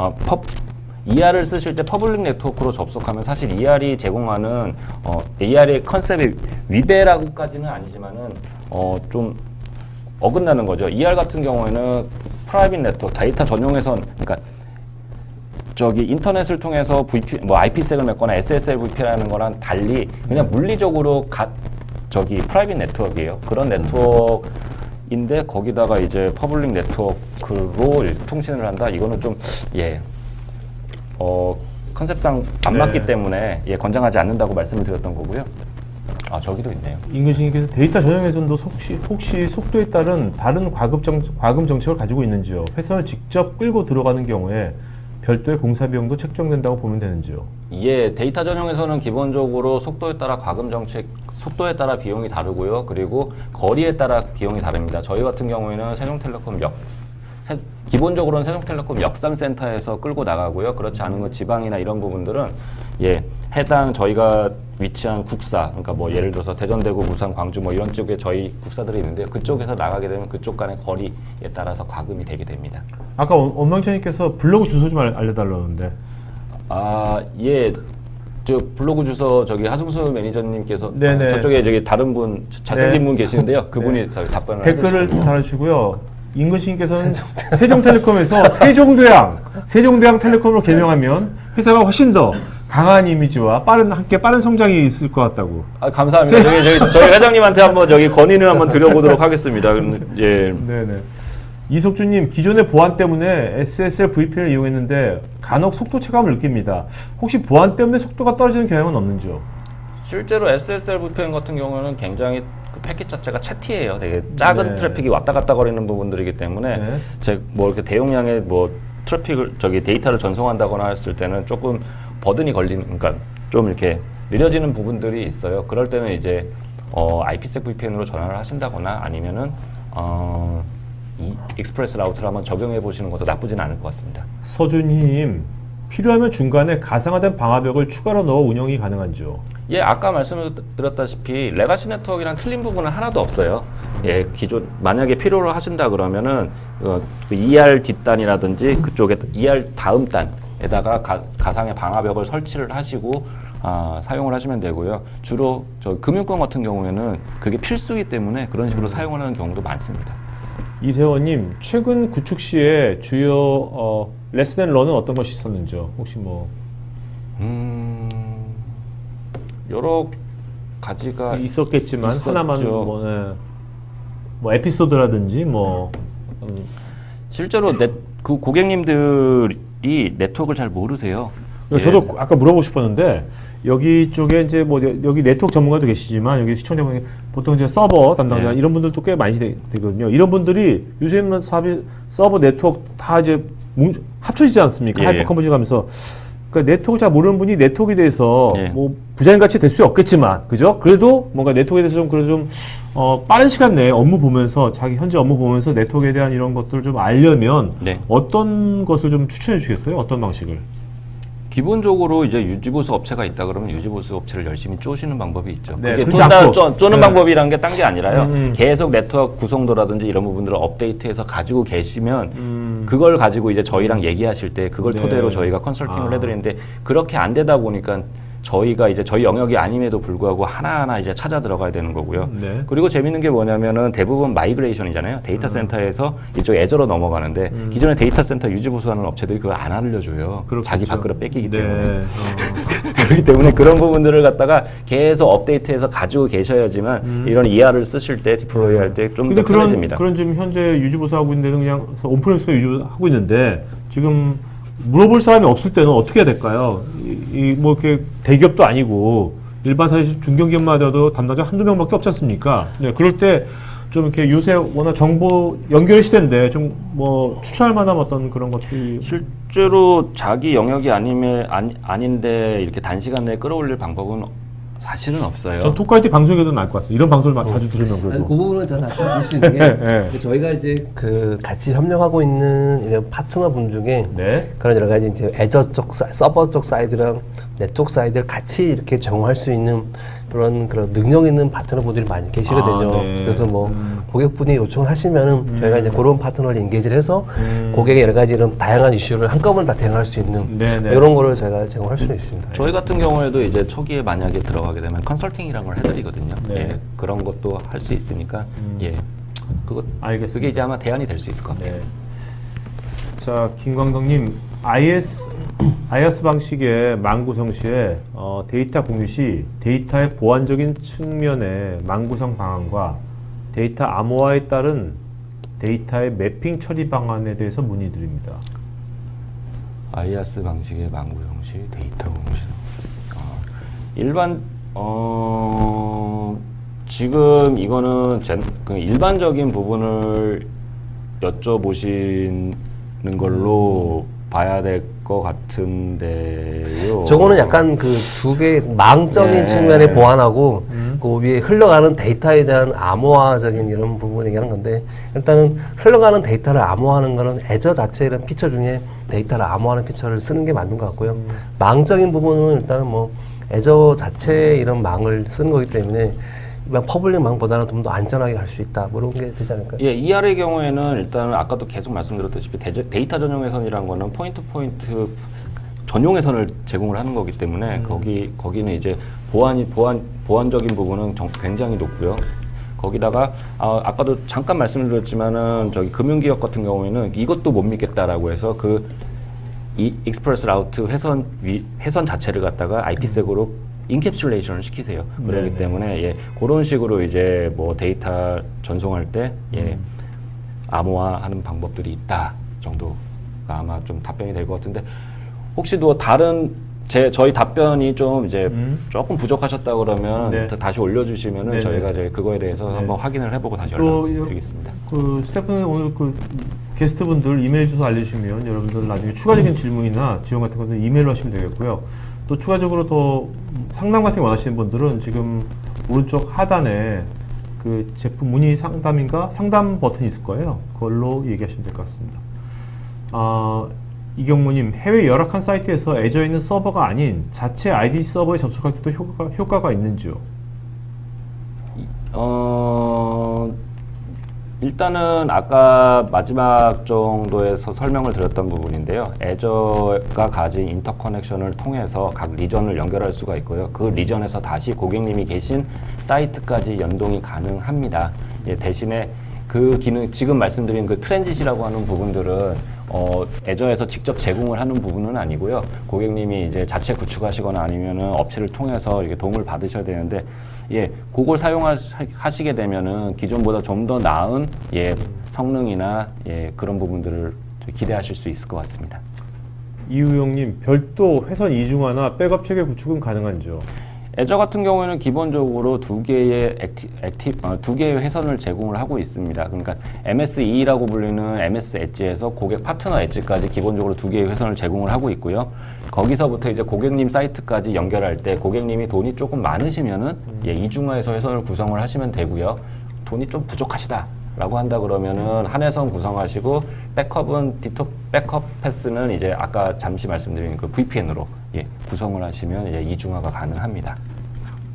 ER을 쓰실 때 퍼블릭 네트워크로 접속하면 사실 ER이 제공하는 ER의 컨셉이 위배라고까지는 아니지만은 좀 어긋나는 거죠. ER 같은 경우에는 프라이빗 네트워크, 데이터 전용에선 그러니까 저기 인터넷을 통해서 IP색을 맺거나 SSL VPN이라는 거랑 달리 그냥 물리적으로 저기 프라이빗 네트워크예요. 그런 네트워크인데 거기다가 이제 퍼블릭 네트워크로 통신을 한다. 이거는 좀 컨셉상 안 맞기 때문에 권장하지 않는다고 말씀을 드렸던 거고요. 저기도 있네요. 임근식님께서 데이터 전용에서도 혹시 속도에 따른 다른 과금 정책을 가지고 있는지요? 회선을 직접 끌고 들어가는 경우에 별도의 공사 비용도 책정된다고 보면 되는지요? 데이터 전용에서는 기본적으로 속도에 따라 과금 정책, 속도에 따라 비용이 다르고요. 그리고 거리에 따라 비용이 다릅니다. 저희 같은 경우에는 세종텔레콤 기본적으로는 세종텔레콤 역삼센터에서 끌고 나가고요. 그렇지 않은 건 지방이나 이런 부분들은 해당 저희가 위치한 국사, 그러니까 뭐 예를 들어서 대전, 대구, 부산, 광주 뭐 이런 쪽에 저희 국사들이 있는데요. 그쪽에서 나가게 되면 그쪽 간의 거리에 따라서 과금이 되게 됩니다. 아까 원망천님께서 블로그 주소 좀 알려달라는데. 저 블로그 주소 저기 하승수 매니저님께서 네네. 저쪽에 다른 분 잘생긴 분 계시는데요. 그분이 답변을 댓글을 달아주시고요. 임근식님께서는 세종텔레콤에서 세종대왕 텔레콤으로 개명하면 회사가 훨씬 더 강한 이미지와 빠른 성장이 있을 것 같다고. 감사합니다. 저희 회장님한테 한번 건의를 한번 드려보도록 하겠습니다. 네네. 이석주님, 기존의 보안 때문에 SSL VPN을 이용했는데 간혹 속도 체감을 느낍니다. 혹시 보안 때문에 속도가 떨어지는 경향은 없는지요? 실제로 SSL VPN 같은 경우는 굉장히 그 패킷 자체가 채티예요. 되게 작은 트래픽이 왔다 갔다 거리는 부분들이기 때문에 이렇게 대용량의 트래픽을 데이터를 전송한다거나 했을 때는 조금 버든이 걸리는, 그러니까 좀 이렇게 느려지는 부분들이 있어요. 그럴 때는 이제 IPsec VPN으로 전환을 하신다거나 아니면은 이 익스프레스 라우터를 한번 적용해 보시는 것도 나쁘지는 않을 것 같습니다. 서준님, 필요하면 중간에 가상화된 방화벽을 추가로 넣어 운영이 가능한지요? 아까 말씀드렸다시피 레가시 네트워크랑 틀린 부분은 하나도 없어요. 기존 만약에 필요로 하신다 그러면은 그 ER 뒷단이라든지 그쪽에 ER 다음 단에다가 가상의 방화벽을 설치를 하시고 사용을 하시면 되고요. 주로 금융권 같은 경우에는 그게 필수이기 때문에 그런 식으로 사용을 하는 경우도 많습니다. 이세원님, 최근 구축 시에 주요 레슨 앤 런은 어떤 것이 있었는지요? 혹시 여러 가지가 있었겠지만 있었죠. 하나만 뭐 에피소드라든지 실제로 그 고객님들이 네트워크를 잘 모르세요. 저도 아까 물어보고 싶었는데 여기 쪽에 이제 여기 네트워크 전문가도 계시지만 여기 시청자분이 보통 이제 서버 담당자 이런 분들도 꽤 많이 되거든요. 이런 분들이 요즘은 서버 네트워크 다 이제 합쳐지지 않습니까? 하이퍼 컨버전 가면서 그러니까 네트워크 잘 모르는 분이 네트워크에 대해서 부자인같이 될 수 없겠지만 그죠? 그래도 뭔가 네트워크에 대해서 좀 빠른 시간 내에 업무 보면서 자기 현재 업무 보면서 네트워크에 대한 이런 것들을 좀 알려면 어떤 것을 좀 추천해 주시겠어요? 어떤 방식을? 기본적으로 이제 유지보수 업체가 있다 그러면 유지보수 업체를 열심히 쪼시는 방법이 있죠. 그게 쪼는 방법이란 게 딴 게 아니라요. 계속 네트워크 구성도라든지 이런 부분들을 업데이트해서 가지고 계시면 그걸 가지고 이제 저희랑 얘기하실 때 그걸 토대로 저희가 컨설팅을 해드리는데 그렇게 안 되다 보니까 저희가 이제 저희 영역이 아님에도 불구하고 하나하나 이제 찾아 들어가야 되는 거고요. 그리고 재밌는 게 뭐냐면은 대부분 마이그레이션이잖아요. 데이터 센터에서 이쪽 애저로 넘어가는데 기존의 데이터 센터 유지 보수하는 업체들이 그걸 안 알려줘요. 자기 밥그릇 뺏기기 때문에. 그렇기 때문에 그런 부분들을 갖다가 계속 업데이트해서 가지고 계셔야지만 이런 ER을 쓰실 때 디플로이 할 때 좀 더 편해집니다. 그런 지금 현재 유지 보수하고 있는 데는 그냥 온프레미스로 유지하고 있는데 지금 물어볼 사람이 없을 때는 어떻게 해야 될까요? 뭐 이렇게 대기업도 아니고 일반 사실 중견기업만 하더라도 담당자 한두 명밖에 없지 않습니까? 그럴 때 좀 이렇게 요새 워낙 정보 연결 시대인데 좀 뭐 추천할 만한 어떤 그런 것들이 실제로 자기 영역이 아닌데 이렇게 단시간 내에 끌어올릴 방법은 사실은 없어요. 전 토크아이티 방송에도 나을 것 같아요. 이런 방송을 자주 들으면 아니, 그래도. 그 부분은 저는 말씀드릴 수 있는 게 네. 저희가 이제 그 같이 협력하고 있는 이런 파트너 분 중에 네. 그런 여러 가지 이제 애저 쪽 서버 쪽 사이드랑 네트워크 사이드를 같이 이렇게 제공할 수 있는 그런 능력 있는 파트너 분들이 많이 계시거든요. 아, 네. 그래서 뭐 고객분이 요청을 하시면은 저희가 이제 그런 파트너를 인게이지를 해서 고객의 여러 가지 이런 다양한 이슈를 한꺼번에 다 대응할 수 있는 네네. 이런 거를 저희가 제공할 수는 있습니다. 저희 같은 경우에도 이제 초기에 만약에 들어가게 되면 컨설팅이라는 걸 해드리거든요. 네. 예, 그런 것도 할 수 있으니까 예, 알겠습니다. 그게 이제 아마 대안이 될 수 있을 것 같아요. 네. 자, 김광덕님, IaaS 방식의 망구성 시에 데이터 공유 시 데이터의 보안적인 측면의 망구성 방안과 데이터 암호화에 따른 데이터의 매핑 처리 방안에 대해서 문의드립니다. IaaS 방식의 망구 형식, 데이터 공식. 일반 지금 이거는 그 일반적인 부분을 여쭤보시는 걸로 봐야 될 것 같은데요. 저거는 약간 그 두 개의 망적인 네. 측면의 보완하고 그 위에 흘러가는 데이터에 대한 암호화적인 이런 부분 얘기하는 건데 일단은 흘러가는 데이터를 암호화하는 거는 애저 자체 이런 피처 중에 데이터를 암호화하는 피처를 쓰는 게 맞는 것 같고요. 망적인 부분은 일단은 뭐 애저 자체 이런 망을 쓰는 거기 때문에 일반 퍼블릭 망보다는 좀 더 안전하게 갈 수 있다. 뭐 이런 게 되지 않을까요? 예, ER의 경우에는 일단은 아까도 계속 말씀드렸다시피 데이터 전용 회선이라는 거는 포인트 전용 회선을 제공을 하는 거기 때문에 거기는 이제 보안적인 부분은 굉장히 높고요. 거기다가 아까도 잠깐 말씀드렸지만은 저기 금융기업 같은 경우에는 이것도 못 믿겠다라고 해서 이 익스프레스 라우트 회선 자체를 갖다가 IP색으로 인캡슐레이션을 시키세요. 그렇기 네네. 때문에 예, 그런 식으로 이제 뭐 데이터 전송할 때 암호화하는 방법들이 있다 정도가 아마 좀 답변이 될 것 같은데 혹시 또 다른 저희 답변이 좀 이제 조금 부족하셨다 그러면 네. 다시 올려주시면은 네네. 저희가 이제 그거에 대해서 네. 한번 확인을 해보고 다시 또 연락드리겠습니다. 그 스태프는 오늘 그 게스트분들 이메일 주소 알려주시면 여러분들 나중에 추가적인 질문이나 지원 같은 것은 이메일로 하시면 되겠고요. 또 추가적으로 더 상담 같은 거 원하시는 분들은 지금 오른쪽 하단에 그 제품 문의 상담인가 상담 버튼이 있을 거예요. 그걸로 얘기하시면 될 것 같습니다. 이경모님, 해외 열악한 사이트에서 애저에 있는 서버가 아닌 자체 IDC 서버에 접속할 때도 효과가 있는지요? 일단은 아까 마지막 정도에서 설명을 드렸던 부분인데요. 애저가 가진 인터커넥션을 통해서 각 리전을 연결할 수가 있고요. 그 리전에서 다시 고객님이 계신 사이트까지 연동이 가능합니다. 예, 대신에 그 기능, 지금 말씀드린 그 트랜짓이라고 하는 부분들은 애저에서 직접 제공을 하는 부분은 아니고요. 고객님이 이제 자체 구축하시거나 아니면은 업체를 통해서 이렇게 도움을 받으셔야 되는데, 예, 그걸 사용하시게 되면은 기존보다 좀 더 나은 성능이나 그런 부분들을 기대하실 수 있을 것 같습니다. 이우용님, 별도 회선 이중화나 백업 체계 구축은 가능한지요? 애저 같은 경우에는 기본적으로 두 개의 두 개의 회선을 제공을 하고 있습니다. 그러니까 MSE라고 불리는 MS 엣지에서 고객 파트너 엣지까지 기본적으로 두 개의 회선을 제공을 하고 있고요. 거기서부터 이제 고객님 사이트까지 연결할 때 고객님이 돈이 조금 많으시면은 이중화해서 회선을 구성을 하시면 되고요. 돈이 좀 부족하시다라고 한다 그러면은 한 회선 구성하시고 백업 패스는 이제 아까 잠시 말씀드린 그 VPN으로 구성을 하시면 이제 이중화가 가능합니다.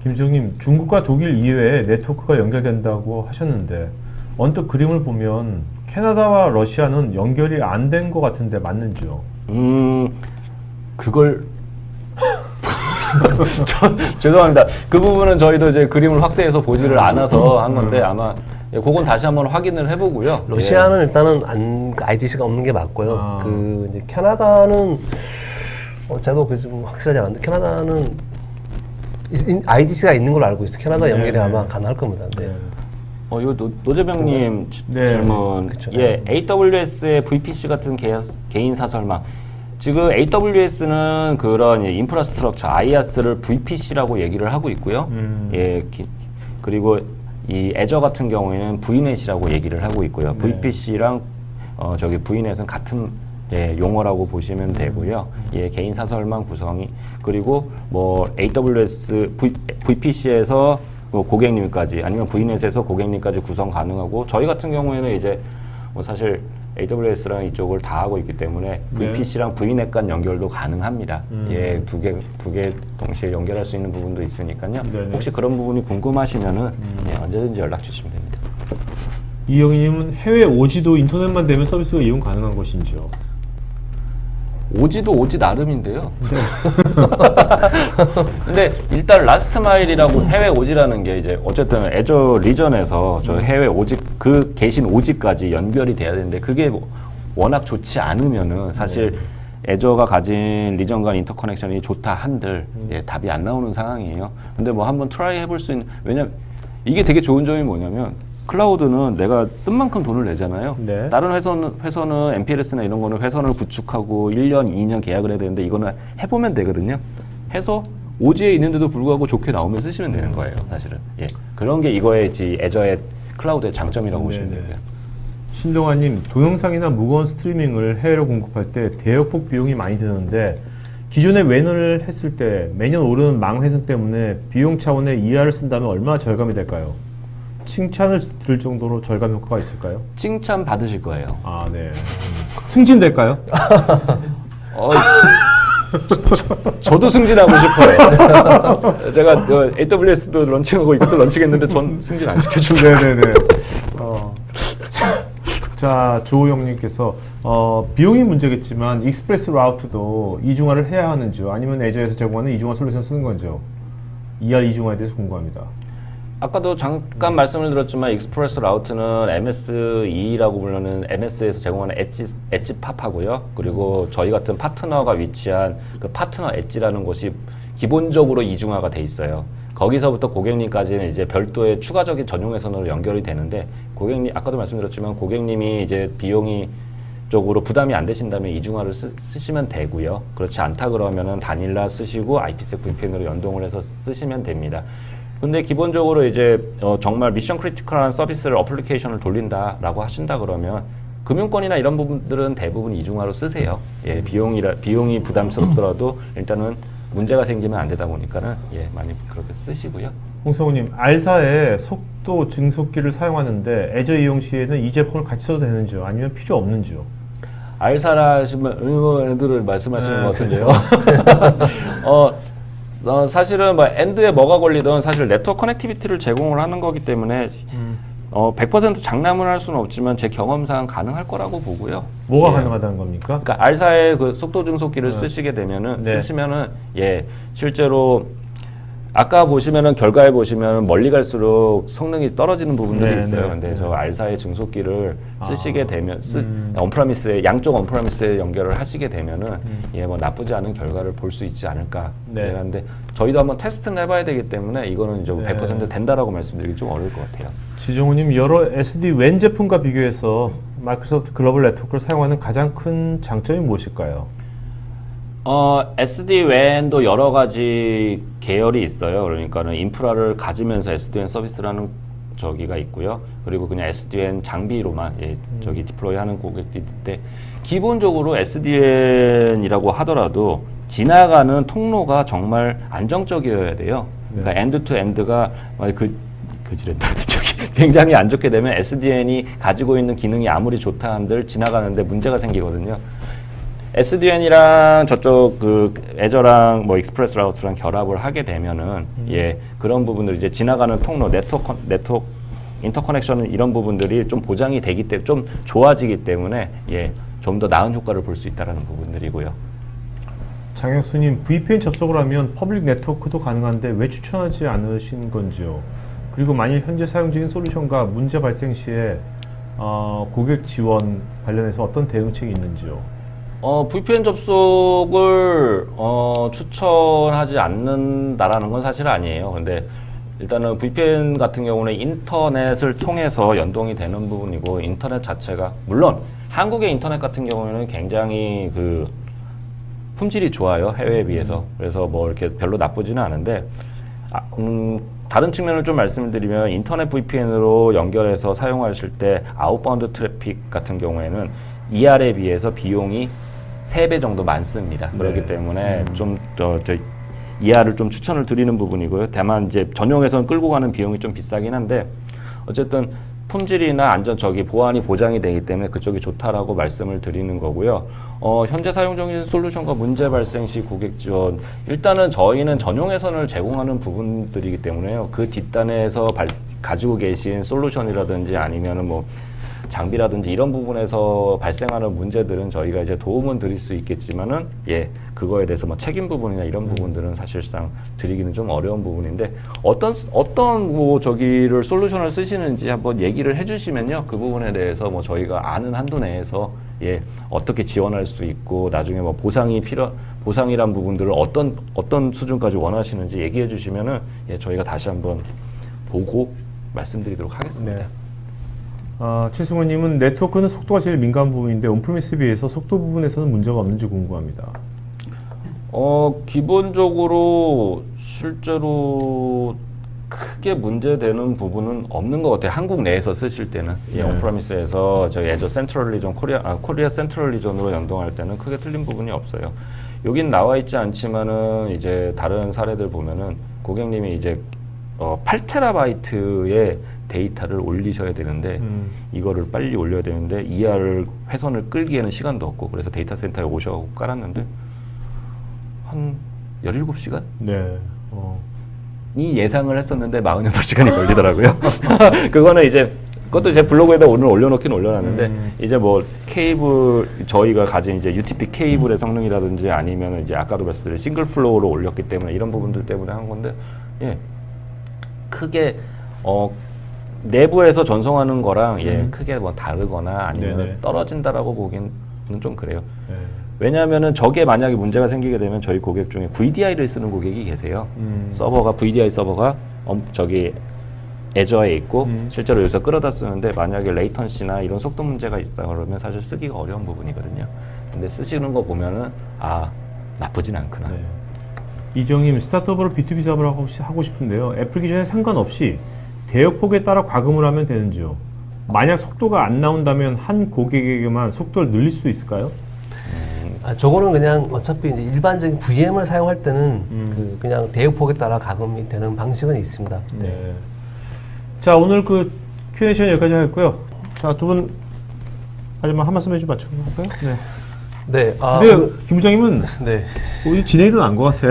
김지영님, 중국과 독일 이외에 네트워크가 연결된다고 하셨는데 언뜻 그림을 보면 캐나다와 러시아는 연결이 안 된 것 같은데 맞는지요? 그걸 죄송합니다. 그 부분은 저희도 이제 그림을 확대해서 보지를 않아서 한 건데 아마 그건 다시 한번 확인을 해보고요. 러시아는 일단은 IDC가 없는 게 맞고요. 그 이제 캐나다는 제가 그 좀 확실하지 않은데 캐나다는 IDC가 있는 걸로 알고 있어요. 캐나다 연결이 아마 가능할 겁니다. 네. 요 노재병님 질문. 그쵸. AWS의 VPC 같은 개인 사설망. 지금 AWS는 그런 인프라스트럭처 IaaS를 VPC라고 얘기를 하고 있고요. 그리고 이 애저 같은 경우에는 VNet이라고 얘기를 하고 있고요. 네. VPC랑 저기 VNet은 같은 용어라고 보시면 되고요. 예, 개인 사설망 구성이 그리고 뭐 AWS VPC에서 고객님까지 아니면 VNet에서 고객님까지 구성 가능하고 저희 같은 경우에는 이제 뭐 사실 AWS랑 이쪽을 다 하고 있기 때문에 VPC랑 VNet 간 연결도 가능합니다. 예, 두 개 동시에 연결할 수 있는 부분도 있으니까요. 네네. 혹시 그런 부분이 궁금하시면은 예, 언제든지 연락 주시면 됩니다. 이영희님은 해외 오지도 인터넷만 되면 서비스가 이용 가능한 것인지요? 오지도 오지 나름인데요. 근데 일단 라스트 마일이라고 해외 오지라는 게 이제 어쨌든 애저 리전에서 저 해외 오지 그 계신 오지까지 연결이 돼야 되는데 그게 뭐 워낙 좋지 않으면은 사실 애저가 가진 리전 간 인터커넥션이 좋다 한들 예, 답이 안 나오는 상황이에요. 근데 뭐 한번 트라이 해볼 수 있는 왜냐면 이게 되게 좋은 점이 뭐냐면 클라우드는 내가 쓴 만큼 돈을 내잖아요. 네. 다른 회선은 MPLS나 이런 거는 회선을 구축하고 1년, 2년 계약을 해야 되는데 이거는 해보면 되거든요. 해서 오지에 있는데도 불구하고 좋게 나오면 쓰시면 되는 거예요, 사실은. 예. 그런 게 이거의 애저의 클라우드의 장점이라고 보시면 네네. 되고요. 신동아님, 동영상이나 무거운 스트리밍을 해외로 공급할 때 대역폭 비용이 많이 드는데 기존에 웬을 했을 때 매년 오르는 망회선 때문에 비용 차원의 ER을 쓴다면 얼마나 절감이 될까요? 칭찬을 들을 정도로 절감 효과가 있을까요? 칭찬 받으실 거예요. 아, 네. 승진될까요? 저도 승진하고 싶어요. 제가 AWS도 런칭하고 이것도 런칭했는데 전 승진 안 시켜준대요. 네네네. 자, 조호영님께서 비용이 문제겠지만 익스프레스 라우트도 이중화를 해야 하는지요? 아니면 애저에서 제공하는 이중화 솔루션 쓰는 건지요? ER 이중화에 대해서 궁금합니다. 아까도 잠깐 말씀을 드렸지만 익스프레스 라우트는 MSE라고 부르는 MS에서 제공하는 엣지 팝하고요. 그리고 저희 같은 파트너가 위치한 그 파트너 엣지라는 곳이 기본적으로 이중화가 돼 있어요. 거기서부터 고객님까지는 이제 별도의 추가적인 전용 회선으로 연결이 되는데 고객님 아까도 말씀드렸지만 고객님이 이제 비용이 쪽으로 부담이 안 되신다면 이중화를 쓰시면 되고요. 그렇지 않다 그러면은 다닐라 쓰시고 IPsec VPN으로 연동을 해서 쓰시면 됩니다. 근데 기본적으로 이제 정말 미션 크리티컬한 서비스를 어플리케이션을 돌린다라고 하신다 그러면 금융권이나 이런 부분들은 대부분 이중화로 쓰세요. 예, 비용이 부담스럽더라도 일단은 문제가 생기면 안 되다 보니까는 예, 많이 그렇게 쓰시고요. 홍성우님, R사의 속도 증속기를 사용하는데 애저 이용 시에는 이 제품을 같이 써도 되는지요? 아니면 필요 없는지요? R사라 하시면 애들을 말씀하시는 것 같은데요. 사실은 뭐 엔드에 뭐가 걸리든 사실 네트워크 커넥티비티를 제공을 하는 거기 때문에 100% 장담을 할 수는 없지만 제 경험상 가능할 거라고 보고요. 뭐가 예. 가능하다는 겁니까? 그러니까 R사의 그 속도 증속기를 쓰시게 되면은 네. 쓰시면은 예 실제로 아까 보시면은 결과에 보시면 멀리 갈수록 성능이 떨어지는 부분들이 네, 있어요. 네, 근데 네. 저 R사의 증속기를 쓰시게 되면 언프라미스에 양쪽 언프라미스에 연결을 하시게 되면은 예 뭐 나쁘지 않은 결과를 볼 수 있지 않을까. 네. 그런데 저희도 한번 테스트는 해봐야 되기 때문에 이거는 이제 네. 100% 된다라고 말씀드리기 좀 어려울 것 같아요. 지정우님, 여러 SD-WAN 제품과 비교해서 마이크로소프트 글로벌 네트워크를 사용하는 가장 큰 장점이 무엇일까요? SD-WAN도 여러 가지 계열이 있어요. 그러니까는 인프라를 가지면서 SD-WAN 서비스라는 저기가 있고요. 그리고 그냥 SD-WAN 장비로만 저기 디플로이하는 고객들이 있는데 기본적으로 SD-WAN이라고 하더라도 지나가는 통로가 정말 안정적이어야 돼요. 그러니까 엔드 투 엔드가 굉장히 안 좋게 되면 SDN이 가지고 있는 기능이 아무리 좋다 한들 지나가는데 문제가 생기거든요. SDN이랑 저쪽 그 애저랑 뭐 익스프레스 라우트랑 결합을 하게 되면은 예 그런 부분들 이제 지나가는 통로 네트워크 인터커넥션 이런 부분들이 좀 보장이 되기 때문에 좀 좋아지기 때문에 예 좀 더 나은 효과를 볼 수 있다라는 부분들이고요. 장혁수님, VPN 접속을 하면 퍼블릭 네트워크도 가능한데 왜 추천하지 않으신 건지요? 그리고 만일 현재 사용 중인 솔루션과 문제 발생 시에 고객 지원 관련해서 어떤 대응책이 있는지요? VPN 접속을 추천하지 않는다라는 건 사실 아니에요. 근데 일단은 VPN 같은 경우는 인터넷을 통해서 연동이 되는 부분이고 인터넷 자체가 물론 한국의 인터넷 같은 경우는 굉장히 그 품질이 좋아요. 해외에 비해서. 그래서 뭐 이렇게 별로 나쁘지는 않은데 다른 측면을 좀 말씀드리면 인터넷 VPN으로 연결해서 사용하실 때 아웃바운드 트래픽 같은 경우에는 ER에 비해서 비용이 3배 정도 많습니다. 네. 그렇기 때문에 좀 ER을 좀 추천을 드리는 부분이고요. 다만 이제 전용에서는 끌고 가는 비용이 좀 비싸긴 한데 어쨌든 품질이나 안전 보안이 보장이 되기 때문에 그쪽이 좋다라고 말씀을 드리는 거고요. 현재 사용 중인 솔루션과 문제 발생 시 고객 지원. 일단은 저희는 전용 회선을 제공하는 부분들이기 때문에요. 그 뒷단에서 가지고 계신 솔루션이라든지 아니면은 뭐 장비라든지 이런 부분에서 발생하는 문제들은 저희가 이제 도움은 드릴 수 있겠지만은 그거에 대해서 뭐 책임 부분이나 이런 부분들은 사실상 드리기는 좀 어려운 부분인데 어떤 뭐 저기를 솔루션을 쓰시는지 한번 얘기를 해주시면요 그 부분에 대해서 뭐 저희가 아는 한도 내에서 어떻게 지원할 수 있고 나중에 뭐 보상이란 부분들을 어떤 수준까지 원하시는지 얘기해 주시면은 저희가 다시 한번 보고 말씀드리도록 하겠습니다. 네. 최승호님은 네트워크는 속도가 제일 민감한 부분인데 온프리미스에 비해서 속도 부분에서는 문제가 없는지 궁금합니다. 기본적으로 실제로 크게 문제되는 부분은 없는 것 같아요. 한국 내에서 쓰실 때는 온프리미스에서 저희 애저 센트럴 리전 코리아 센트럴 리전으로 연동할 때는 크게 틀린 부분이 없어요. 여긴 나와 있지 않지만은 이제 다른 사례들 보면은 고객님이 이제 8TB의 데이터를 올리셔야 되는데 이거를 빨리 올려야 되는데 ER 회선을 끌기에는 시간도 없고 그래서 데이터 센터에 오셔서 깔았는데 한 17시간? 네. 이 예상을 했었는데 48시간이 걸리더라고요. 그거는 이제 그것도 제 블로그에다 오늘 올려놓긴 올려놨는데 이제 뭐 케이블 저희가 가진 이제 UTP 케이블의 성능이라든지 아니면 이제 아까도 말씀드린 싱글 플로우로 올렸기 때문에 이런 부분들 때문에 한 건데 크게 내부에서 전송하는 거랑 크게 뭐 다르거나 아니면 네네. 떨어진다라고 보기는 좀 그래요. 네. 왜냐하면은 저게 만약에 문제가 생기게 되면 저희 고객 중에 VDI를 쓰는 고객이 계세요. 서버가 VDI 서버가 저기 애저에 있고 실제로 여기서 끌어다 쓰는데 만약에 레이턴시나 이런 속도 문제가 있다 그러면 사실 쓰기가 어려운 부분이거든요. 근데 쓰시는 거 보면은 나쁘진 않구나. 네. 이정님, 스타트업으로 B2B 사업을 하고 싶은데요. 애플리케이션에 상관없이 대역폭에 따라 과금을 하면 되는지요? 만약 속도가 안 나온다면 한 고객에게만 속도를 늘릴 수도 있을까요? 저거는 그냥 어차피 이제 일반적인 VM을 사용할 때는 그냥 대역폭에 따라 가금이 되는 방식은 있습니다. 네. 자, 오늘 그 Q&A 시간 여기까지 하겠고요. 자, 두 분 마지막 한 말씀 해주면 맞추고 할까요? 네. 네. 근데 김 부장님은 네. 진행이 더 나은 것 같아.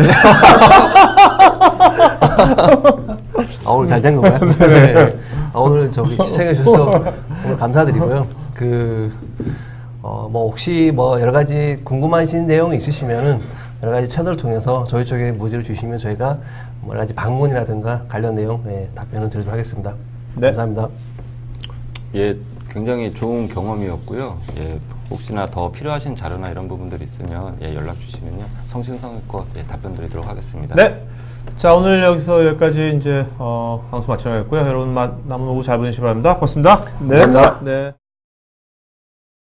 오늘 잘 된 건가요? 네. 오늘 저기 시청해 주셔서 정말 감사드리고요. 뭐 혹시 뭐 여러 가지 궁금하신 내용이 있으시면은 여러 가지 채널을 통해서 저희 쪽에 문의를 주시면 저희가 여러 가지 방문이라든가 관련 내용 답변을 드리도록 하겠습니다. 네. 감사합니다. 굉장히 좋은 경험이었고요. 혹시나 더 필요하신 자료나 이런 부분들이 있으면 연락 주시면요 성심성의껏 답변 드리도록 하겠습니다. 네. 자, 오늘 여기까지 이제 방송 마치겠고요. 여러분 남은 오후 잘 보내시기 바랍니다. 고맙습니다. 네. 감사합니다. 네.